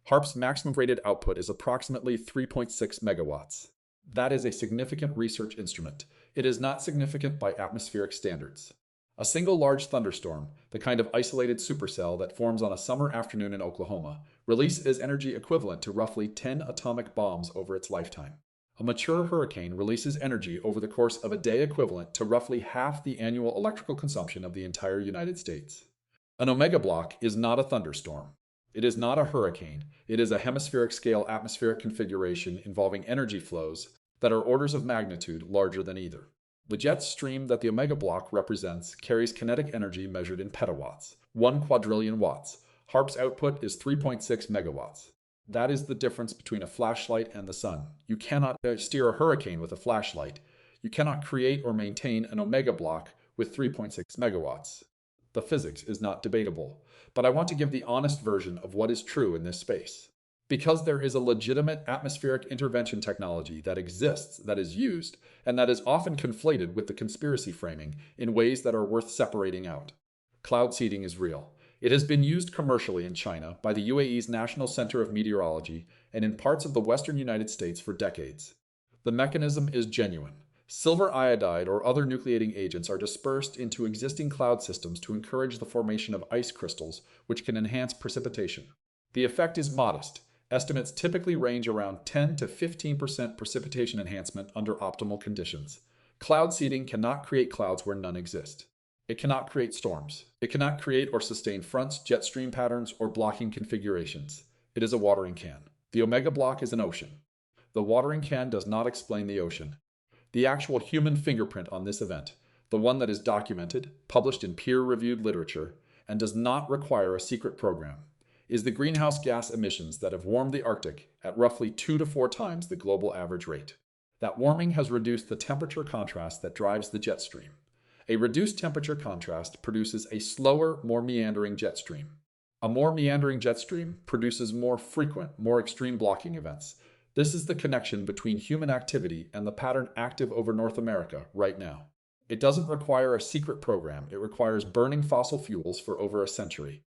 HAARP's maximum rated output is approximately 3.6 megawatts. That is a significant research instrument. It is not significant by atmospheric standards. A single large thunderstorm, the kind of isolated supercell that forms on a summer afternoon in Oklahoma, releases energy equivalent to roughly 10 atomic bombs over its lifetime. A mature hurricane releases energy over the course of a day equivalent to roughly half the annual electrical consumption of the entire United States. An Omega block is not a thunderstorm. It is not a hurricane. It is a hemispheric scale atmospheric configuration involving energy flows that are orders of magnitude larger than either. The jet stream that the Omega block represents carries kinetic energy measured in petawatts, 1 quadrillion watts. HAARP's output is 3.6 megawatts. That is the difference between a flashlight and the sun. You cannot steer a hurricane with a flashlight. You cannot create or maintain an Omega block with 3.6 megawatts. The physics is not debatable, but I want to give the honest version of what is true in this space. Because there is a legitimate atmospheric intervention technology that exists, that is used, and that is often conflated with the conspiracy framing in ways that are worth separating out. Cloud seeding is real. It has been used commercially in China by the UAE's National Center of Meteorology and in parts of the western United States for decades. The mechanism is genuine. Silver iodide or other nucleating agents are dispersed into existing cloud systems to encourage the formation of ice crystals, which can enhance precipitation. The effect is modest. Estimates typically range around 10 to 15% precipitation enhancement under optimal conditions. Cloud seeding cannot create clouds where none exist. It cannot create storms. It cannot create or sustain fronts, jet stream patterns, or blocking configurations. It is a watering can. The Omega block is an ocean. The watering can does not explain the ocean. The actual human fingerprint on this event, the one that is documented, published in peer-reviewed literature, and does not require a secret program, is the greenhouse gas emissions that have warmed the Arctic at roughly 2 to 4 times the global average rate. That warming has reduced the temperature contrast that drives the jet stream. A reduced temperature contrast produces a slower, more meandering jet stream. A more meandering jet stream produces more frequent, more extreme blocking events. This is the connection between human activity and the pattern active over North America right now. It doesn't require a secret program. It requires burning fossil fuels for over a century,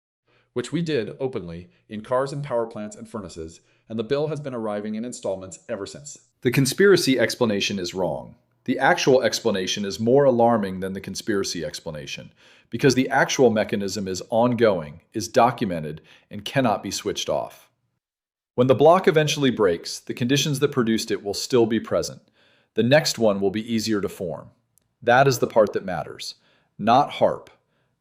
which we did openly in cars and power plants and furnaces, and the bill has been arriving in installments ever since. The conspiracy explanation is wrong. The actual explanation is more alarming than the conspiracy explanation, because the actual mechanism is ongoing, is documented, and cannot be switched off. When the block eventually breaks, the conditions that produced it will still be present. The next one will be easier to form. That is the part that matters, not HARP,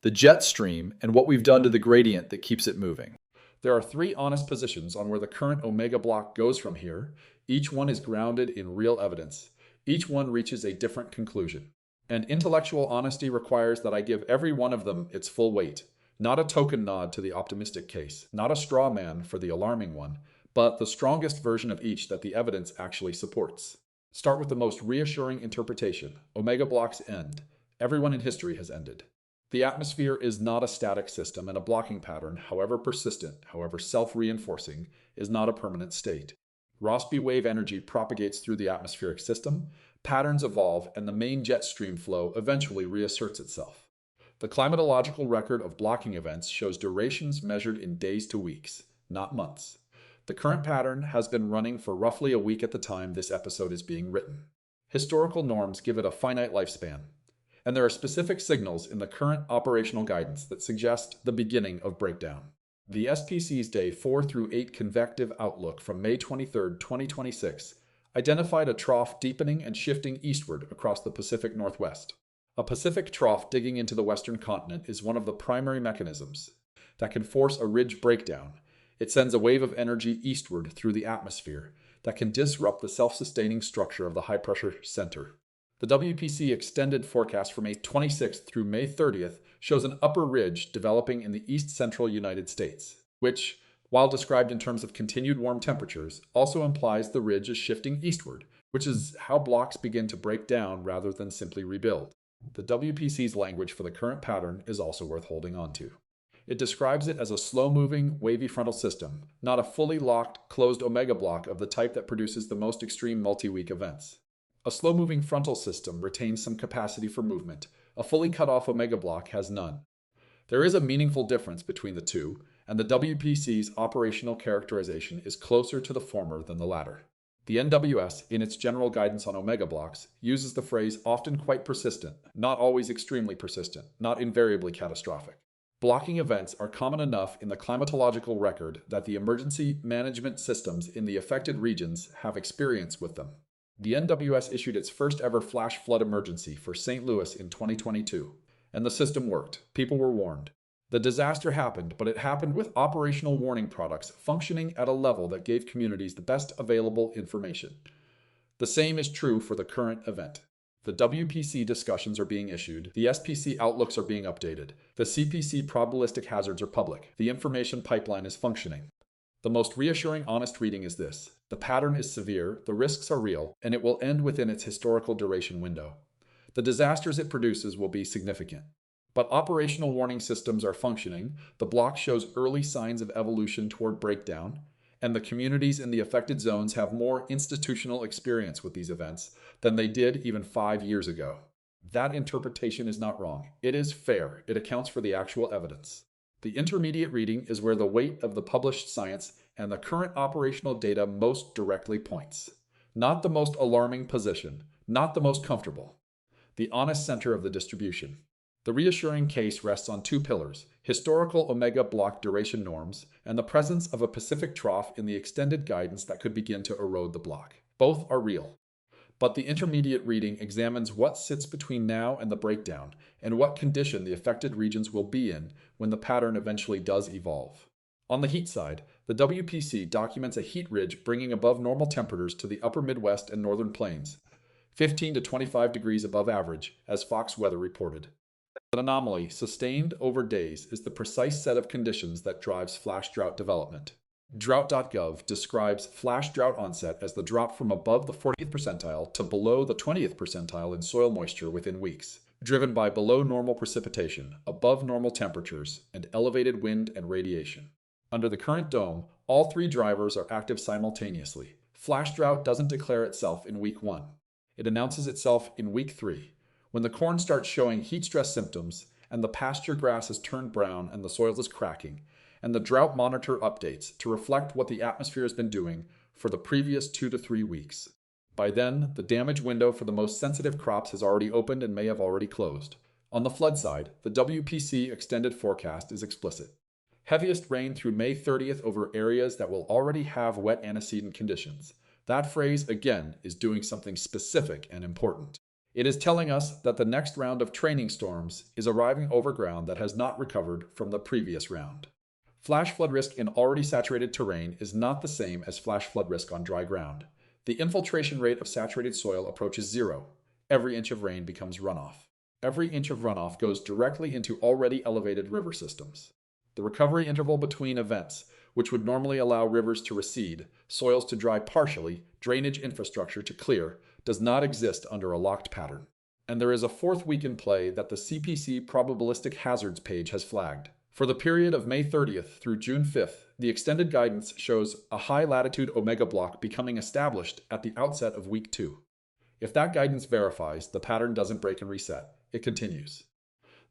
the jet stream, and what we've done to the gradient that keeps it moving. There are 3 honest positions on where the current omega block goes from here. Each one is grounded in real evidence. Each one reaches a different conclusion. And intellectual honesty requires that I give every one of them its full weight, not a token nod to the optimistic case, not a straw man for the alarming one, but the strongest version of each that the evidence actually supports. Start with the most reassuring interpretation. Omega blocks end. Everyone in history has ended. The atmosphere is not a static system, and a blocking pattern, however persistent, however self-reinforcing, is not a permanent state. Rossby wave energy propagates through the atmospheric system, patterns evolve, and the main jet stream flow eventually reasserts itself. The climatological record of blocking events shows durations measured in days to weeks, not months. The current pattern has been running for roughly a week at the time this episode is being written. Historical norms give it a finite lifespan, and there are specific signals in the current operational guidance that suggest the beginning of breakdown. The SPC's Day 4 through 8 convective outlook from May 23, 2026, identified a trough deepening and shifting eastward across the Pacific Northwest. A Pacific trough digging into the western continent is one of the primary mechanisms that can force a ridge breakdown. It sends a wave of energy eastward through the atmosphere that can disrupt the self-sustaining structure of the high-pressure center. The WPC extended forecast for May 26th through May 30th shows an upper ridge developing in the east-central United States, which, while described in terms of continued warm temperatures, also implies the ridge is shifting eastward, which is how blocks begin to break down rather than simply rebuild. The WPC's language for the current pattern is also worth holding on to. It describes it as a slow-moving, wavy frontal system, not a fully locked, closed omega block of the type that produces the most extreme multi-week events. A slow-moving frontal system retains some capacity for movement. A fully cut-off omega block has none. There is a meaningful difference between the two, and the WPC's operational characterization is closer to the former than the latter. The NWS, in its general guidance on omega blocks, uses the phrase often quite persistent, not always extremely persistent, not invariably catastrophic. Blocking events are common enough in the climatological record that the emergency management systems in the affected regions have experience with them. The NWS issued its first ever flash flood emergency for St. Louis in 2022, and the system worked. People were warned. The disaster happened, but it happened with operational warning products functioning at a level that gave communities the best available information. The same is true for the current event. The WPC discussions are being issued, the SPC outlooks are being updated, the CPC probabilistic hazards are public, the information pipeline is functioning. The most reassuring honest reading is this: the pattern is severe, the risks are real, and it will end within its historical duration window. The disasters it produces will be significant. But operational warning systems are functioning, the block shows early signs of evolution toward breakdown, and the communities in the affected zones have more institutional experience with these events than they did even 5 years ago. That interpretation is not wrong. It is fair. It accounts for the actual evidence. The intermediate reading is where the weight of the published science and the current operational data most directly points. Not the most alarming position, not the most comfortable. The honest center of the distribution. The reassuring case rests on 2 pillars: historical omega block duration norms and the presence of a Pacific trough in the extended guidance that could begin to erode the block. Both are real. But the intermediate reading examines what sits between now and the breakdown, and what condition the affected regions will be in when the pattern eventually does evolve. On the heat side, the WPC documents a heat ridge bringing above normal temperatures to the upper Midwest and northern plains. 15 to 25 degrees above average, as Fox Weather reported. An anomaly sustained over days is the precise set of conditions that drives flash drought development. Drought.gov describes flash drought onset as the drop from above the 40th percentile to below the 20th percentile in soil moisture within weeks, driven by below normal precipitation, above normal temperatures, and elevated wind and radiation. Under the current dome, all three drivers are active simultaneously. Flash drought doesn't declare itself in week 1. It announces itself in week 3, when the corn starts showing heat stress symptoms and the pasture grass has turned brown and the soil is cracking, and the drought monitor updates to reflect what the atmosphere has been doing for the previous 2 to 3 weeks. By then, the damage window for the most sensitive crops has already opened and may have already closed. On the flood side, the WPC extended forecast is explicit. Heaviest rain through May 30th over areas that will already have wet antecedent conditions. That phrase, again, is doing something specific and important. It is telling us that the next round of training storms is arriving over ground that has not recovered from the previous round. Flash flood risk in already saturated terrain is not the same as flash flood risk on dry ground. The infiltration rate of saturated soil approaches 0. Every inch of rain becomes runoff. Every inch of runoff goes directly into already elevated river systems. The recovery interval between events, which would normally allow rivers to recede, soils to dry partially, drainage infrastructure to clear, does not exist under a locked pattern. And there is a fourth week in play that the CPC probabilistic hazards page has flagged. For the period of May 30th through June 5th, the extended guidance shows a high latitude omega block becoming established at the outset of week 2. If that guidance verifies, the pattern doesn't break and reset. It continues.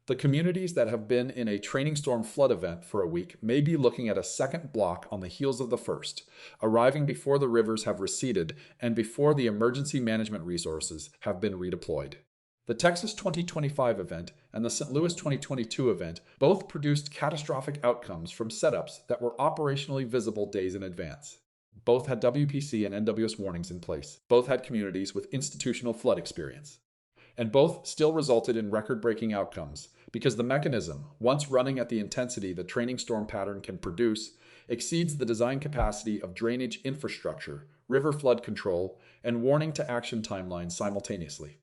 The communities that have been in a training storm flood event for a week may be looking at a second block on the heels of the first, arriving before the rivers have receded and before the emergency management resources have been redeployed. The Texas 2025 event and the St. Louis 2022 event both produced catastrophic outcomes from setups that were operationally visible days in advance. Both had WPC and NWS warnings in place. Both had communities with institutional flood experience. And both still resulted in record-breaking outcomes because the mechanism, once running at the intensity the training storm pattern can produce, exceeds the design capacity of drainage infrastructure, river flood control, and warning to action timelines simultaneously.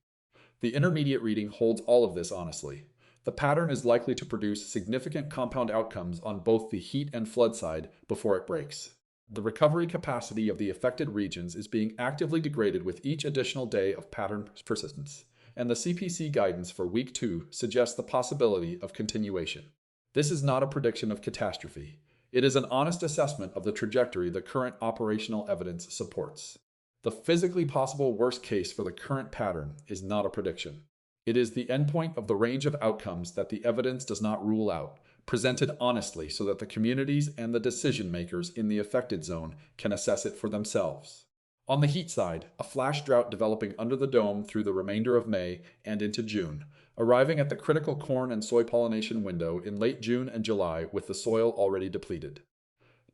The intermediate reading holds all of this honestly. The pattern is likely to produce significant compound outcomes on both the heat and flood side before it breaks. The recovery capacity of the affected regions is being actively degraded with each additional day of pattern persistence, and the CPC guidance for week 2 suggests the possibility of continuation. This is not a prediction of catastrophe. It is an honest assessment of the trajectory the current operational evidence supports. The physically possible worst case for the current pattern is not a prediction. It is the endpoint of the range of outcomes that the evidence does not rule out, presented honestly so that the communities and the decision makers in the affected zone can assess it for themselves. On the heat side, a flash drought developing under the dome through the remainder of May and into June, arriving at the critical corn and soy pollination window in late June and July with the soil already depleted.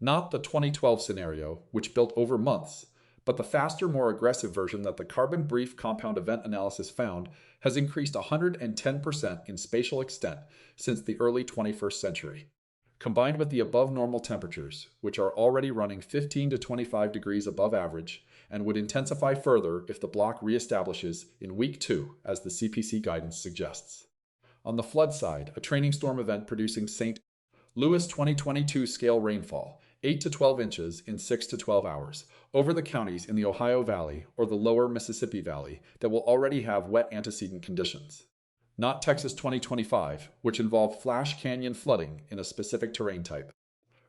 Not the 2012 scenario, which built over months, but the faster, more aggressive version that the Carbon Brief Compound Event Analysis found has increased 110% in spatial extent since the early 21st century. Combined with the above normal temperatures, which are already running 15 to 25 degrees above average and would intensify further if the block reestablishes in week 2, as the CPC guidance suggests. On the flood side, a training storm event producing St. Louis 2022 scale rainfall, 8 to 12 inches in 6 to 12 hours, over the counties in the Ohio Valley or the lower Mississippi Valley that will already have wet antecedent conditions. Not Texas 2025, which involved flash canyon flooding in a specific terrain type.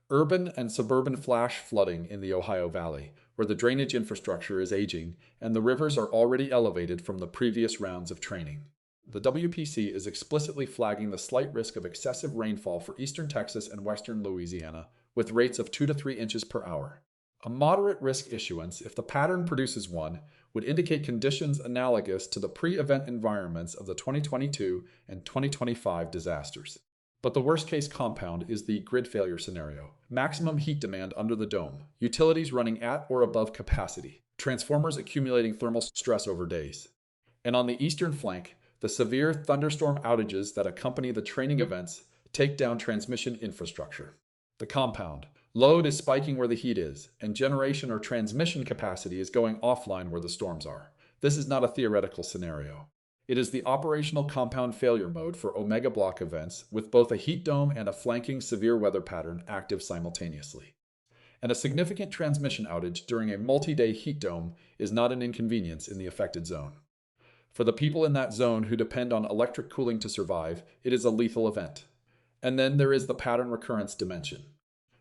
Urban and suburban flash flooding in the Ohio Valley, where the drainage infrastructure is aging and the rivers are already elevated from the previous rounds of training. The WPC is explicitly flagging the slight risk of excessive rainfall for eastern Texas and western Louisiana, with rates of 2 to 3 inches per hour. A moderate risk issuance, if the pattern produces one, would indicate conditions analogous to the pre-event environments of the 2022 and 2025 disasters. But the worst-case compound is the grid failure scenario. Maximum heat demand under the dome, utilities running at or above capacity, transformers accumulating thermal stress over days. And on the eastern flank, the severe thunderstorm outages that accompany the training events take down transmission infrastructure. The compound. Load is spiking where the heat is, and generation or transmission capacity is going offline where the storms are. This is not a theoretical scenario. It is the operational compound failure mode for omega block events with both a heat dome and a flanking severe weather pattern active simultaneously. And a significant transmission outage during a multi-day heat dome is not an inconvenience in the affected zone. For the people in that zone who depend on electric cooling to survive, it is a lethal event. And then there is the pattern recurrence dimension.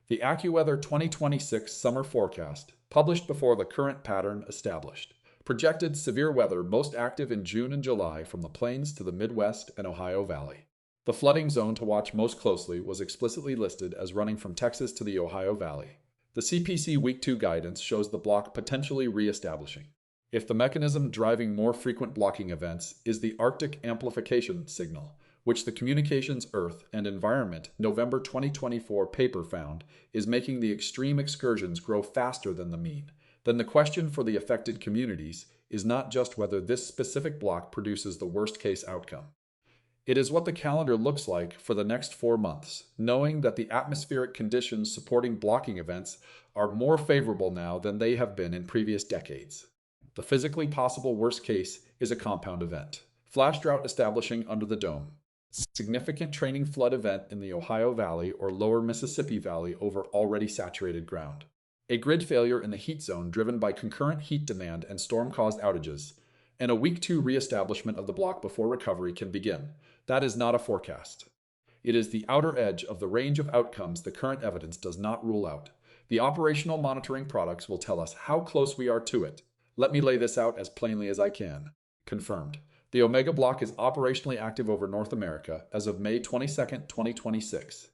The AccuWeather 2026 summer forecast, published before the current pattern established, projected severe weather most active in June and July from the plains to the Midwest and Ohio Valley. The flooding zone to watch most closely was explicitly listed as running from Texas to the Ohio Valley. The CPC Week 2 guidance shows the block potentially re-establishing. If the mechanism driving more frequent blocking events is the Arctic amplification signal, which the Communications, Earth, and Environment November 2024 paper found is making the extreme excursions grow faster than the mean, then the question for the affected communities is not just whether this specific block produces the worst-case outcome. It is what the calendar looks like for the next 4 months, knowing that the atmospheric conditions supporting blocking events are more favorable now than they have been in previous decades. The physically possible worst case is a compound event. Flash drought establishing under the dome. Significant training flood event in the Ohio Valley or lower Mississippi Valley over already saturated ground. A grid failure in the heat zone driven by concurrent heat demand and storm-caused outages, and a week 2 reestablishment of the block before recovery can begin. That is not a forecast. It is the outer edge of the range of outcomes the current evidence does not rule out. The operational monitoring products will tell us how close we are to it. Let me lay this out as plainly as I can. Confirmed. The Omega block is operationally active over North America as of May 22, 2026.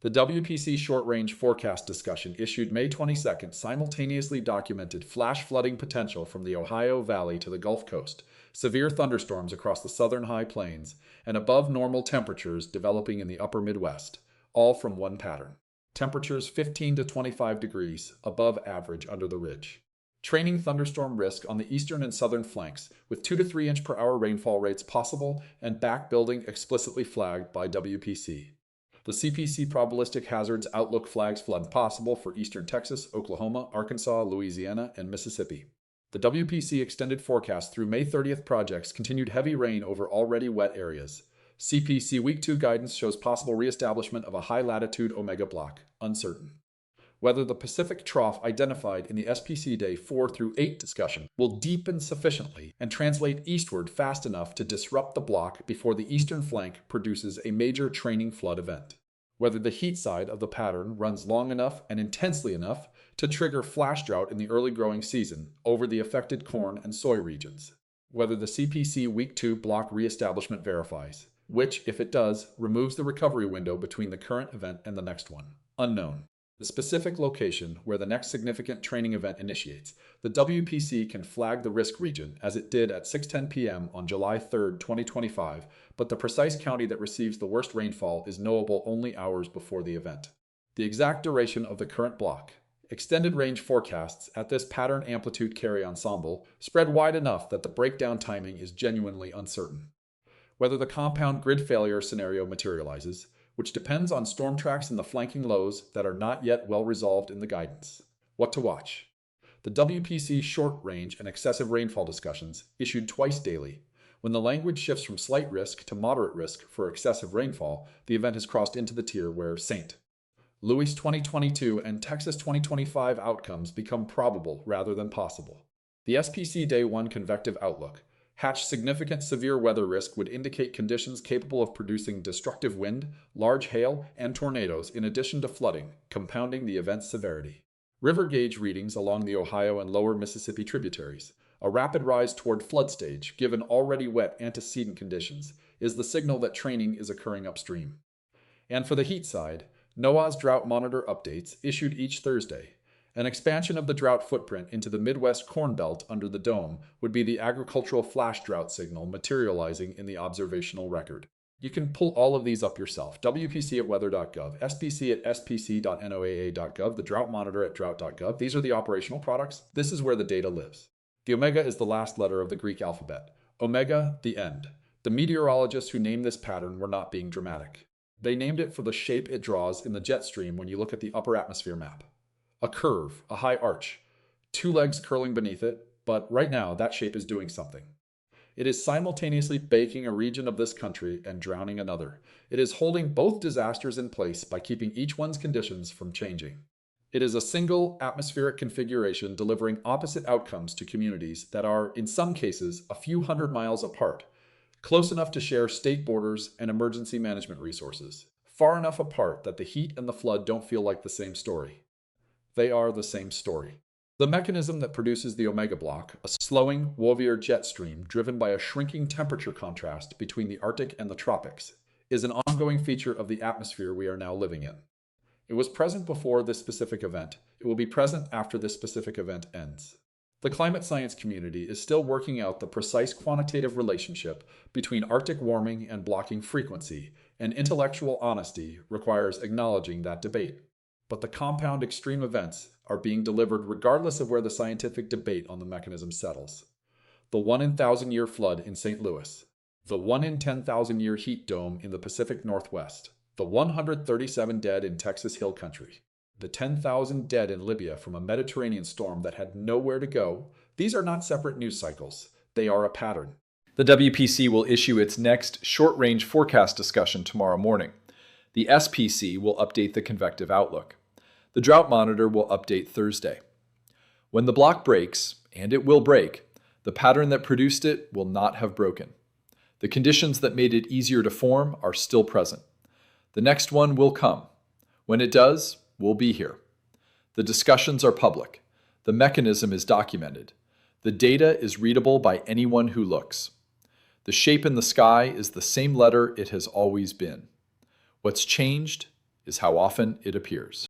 The WPC short-range forecast discussion issued May 22nd simultaneously documented flash flooding potential from the Ohio Valley to the Gulf Coast, severe thunderstorms across the southern high plains, and above normal temperatures developing in the upper Midwest, all from one pattern. Temperatures 15 to 25 degrees above average under the ridge. Training thunderstorm risk on the eastern and southern flanks, with 2 to 3 inch per hour rainfall rates possible and backbuilding explicitly flagged by WPC. The CPC probabilistic hazards outlook flags flood possible for eastern Texas, Oklahoma, Arkansas, Louisiana, and Mississippi. The WPC extended forecast through May 30th projects continued heavy rain over already wet areas. CPC Week 2 guidance shows possible reestablishment of a high-latitude omega block, uncertain. Whether the Pacific trough identified in the SPC Day 4 through 8 discussion will deepen sufficiently and translate eastward fast enough to disrupt the block before the eastern flank produces a major training flood event. Whether the heat side of the pattern runs long enough and intensely enough to trigger flash drought in the early growing season over the affected corn and soy regions. Whether the CPC Week 2 block reestablishment verifies, which, if it does, removes the recovery window between the current event and the next one. Unknown. The specific location where the next significant training event initiates, the WPC can flag the risk region as it did at 6:10 p.m. on July 3, 2025, but the precise county that receives the worst rainfall is knowable only hours before the event. The exact duration of the current block. Extended range forecasts at this pattern amplitude carry ensemble spread wide enough that the breakdown timing is genuinely uncertain. Whether the compound grid failure scenario materializes, which depends on storm tracks in the flanking lows that are not yet well resolved in the guidance. What to watch? The WPC short range and excessive rainfall discussions, issued twice daily. When the language shifts from slight risk to moderate risk for excessive rainfall, the event has crossed into the tier where St. Louis 2022 and Texas 2025 outcomes become probable rather than possible. The SPC Day 1 convective outlook. Hatch significant severe weather risk would indicate conditions capable of producing destructive wind, large hail, and tornadoes in addition to flooding, compounding the event's severity. River gauge readings along the Ohio and lower Mississippi tributaries. A rapid rise toward flood stage, given already wet antecedent conditions, is the signal that training is occurring upstream. And for the heat side, NOAA's drought monitor updates, issued each Thursday. An expansion of the drought footprint into the Midwest Corn Belt under the dome would be the agricultural flash drought signal materializing in the observational record. You can pull all of these up yourself. WPC at weather.gov, SPC at spc.noaa.gov, the drought monitor at drought.gov. These are the operational products. This is where the data lives. The omega is the last letter of the Greek alphabet. Omega, the end. The meteorologists who named this pattern were not being dramatic. They named it for the shape it draws in the jet stream when you look at the upper atmosphere map. A curve, a high arch, 2 legs curling beneath it, But right now, that shape is doing something. It is simultaneously baking a region of this country and drowning another. It is holding both disasters in place by keeping each one's conditions from changing. It is a single atmospheric configuration delivering opposite outcomes to communities that are, in some cases, a few hundred miles apart, close enough to share state borders and emergency management resources, far enough apart that the heat and the flood don't feel like the same story. They are the same story. The mechanism that produces the omega block, a slowing Warrior jet stream driven by a shrinking temperature contrast between the Arctic and the tropics, is an ongoing feature of the atmosphere we are now living in. It was present before this specific event. It will be present after this specific event ends. The climate science community is still working out the precise quantitative relationship between Arctic warming and blocking frequency, and intellectual honesty requires acknowledging that debate. But the compound extreme events are being delivered regardless of where the scientific debate on the mechanism settles. The 1 in 1,000 year flood in St. Louis, the 1 in 10,000 year heat dome in the Pacific Northwest, the 137 dead in Texas Hill Country, the 10,000 dead in Libya from a Mediterranean storm that had nowhere to go, these are not separate news cycles. They are a pattern. The WPC will issue its next short-range forecast discussion tomorrow morning. The SPC will update the convective outlook. The drought monitor will update Thursday. When the block breaks, and it will break, the pattern that produced it will not have broken. The conditions that made it easier to form are still present. The next one will come. When it does, we'll be here. The discussions are public. The mechanism is documented. The data is readable by anyone who looks. The shape in the sky is the same letter it has always been. What's changed is how often it appears.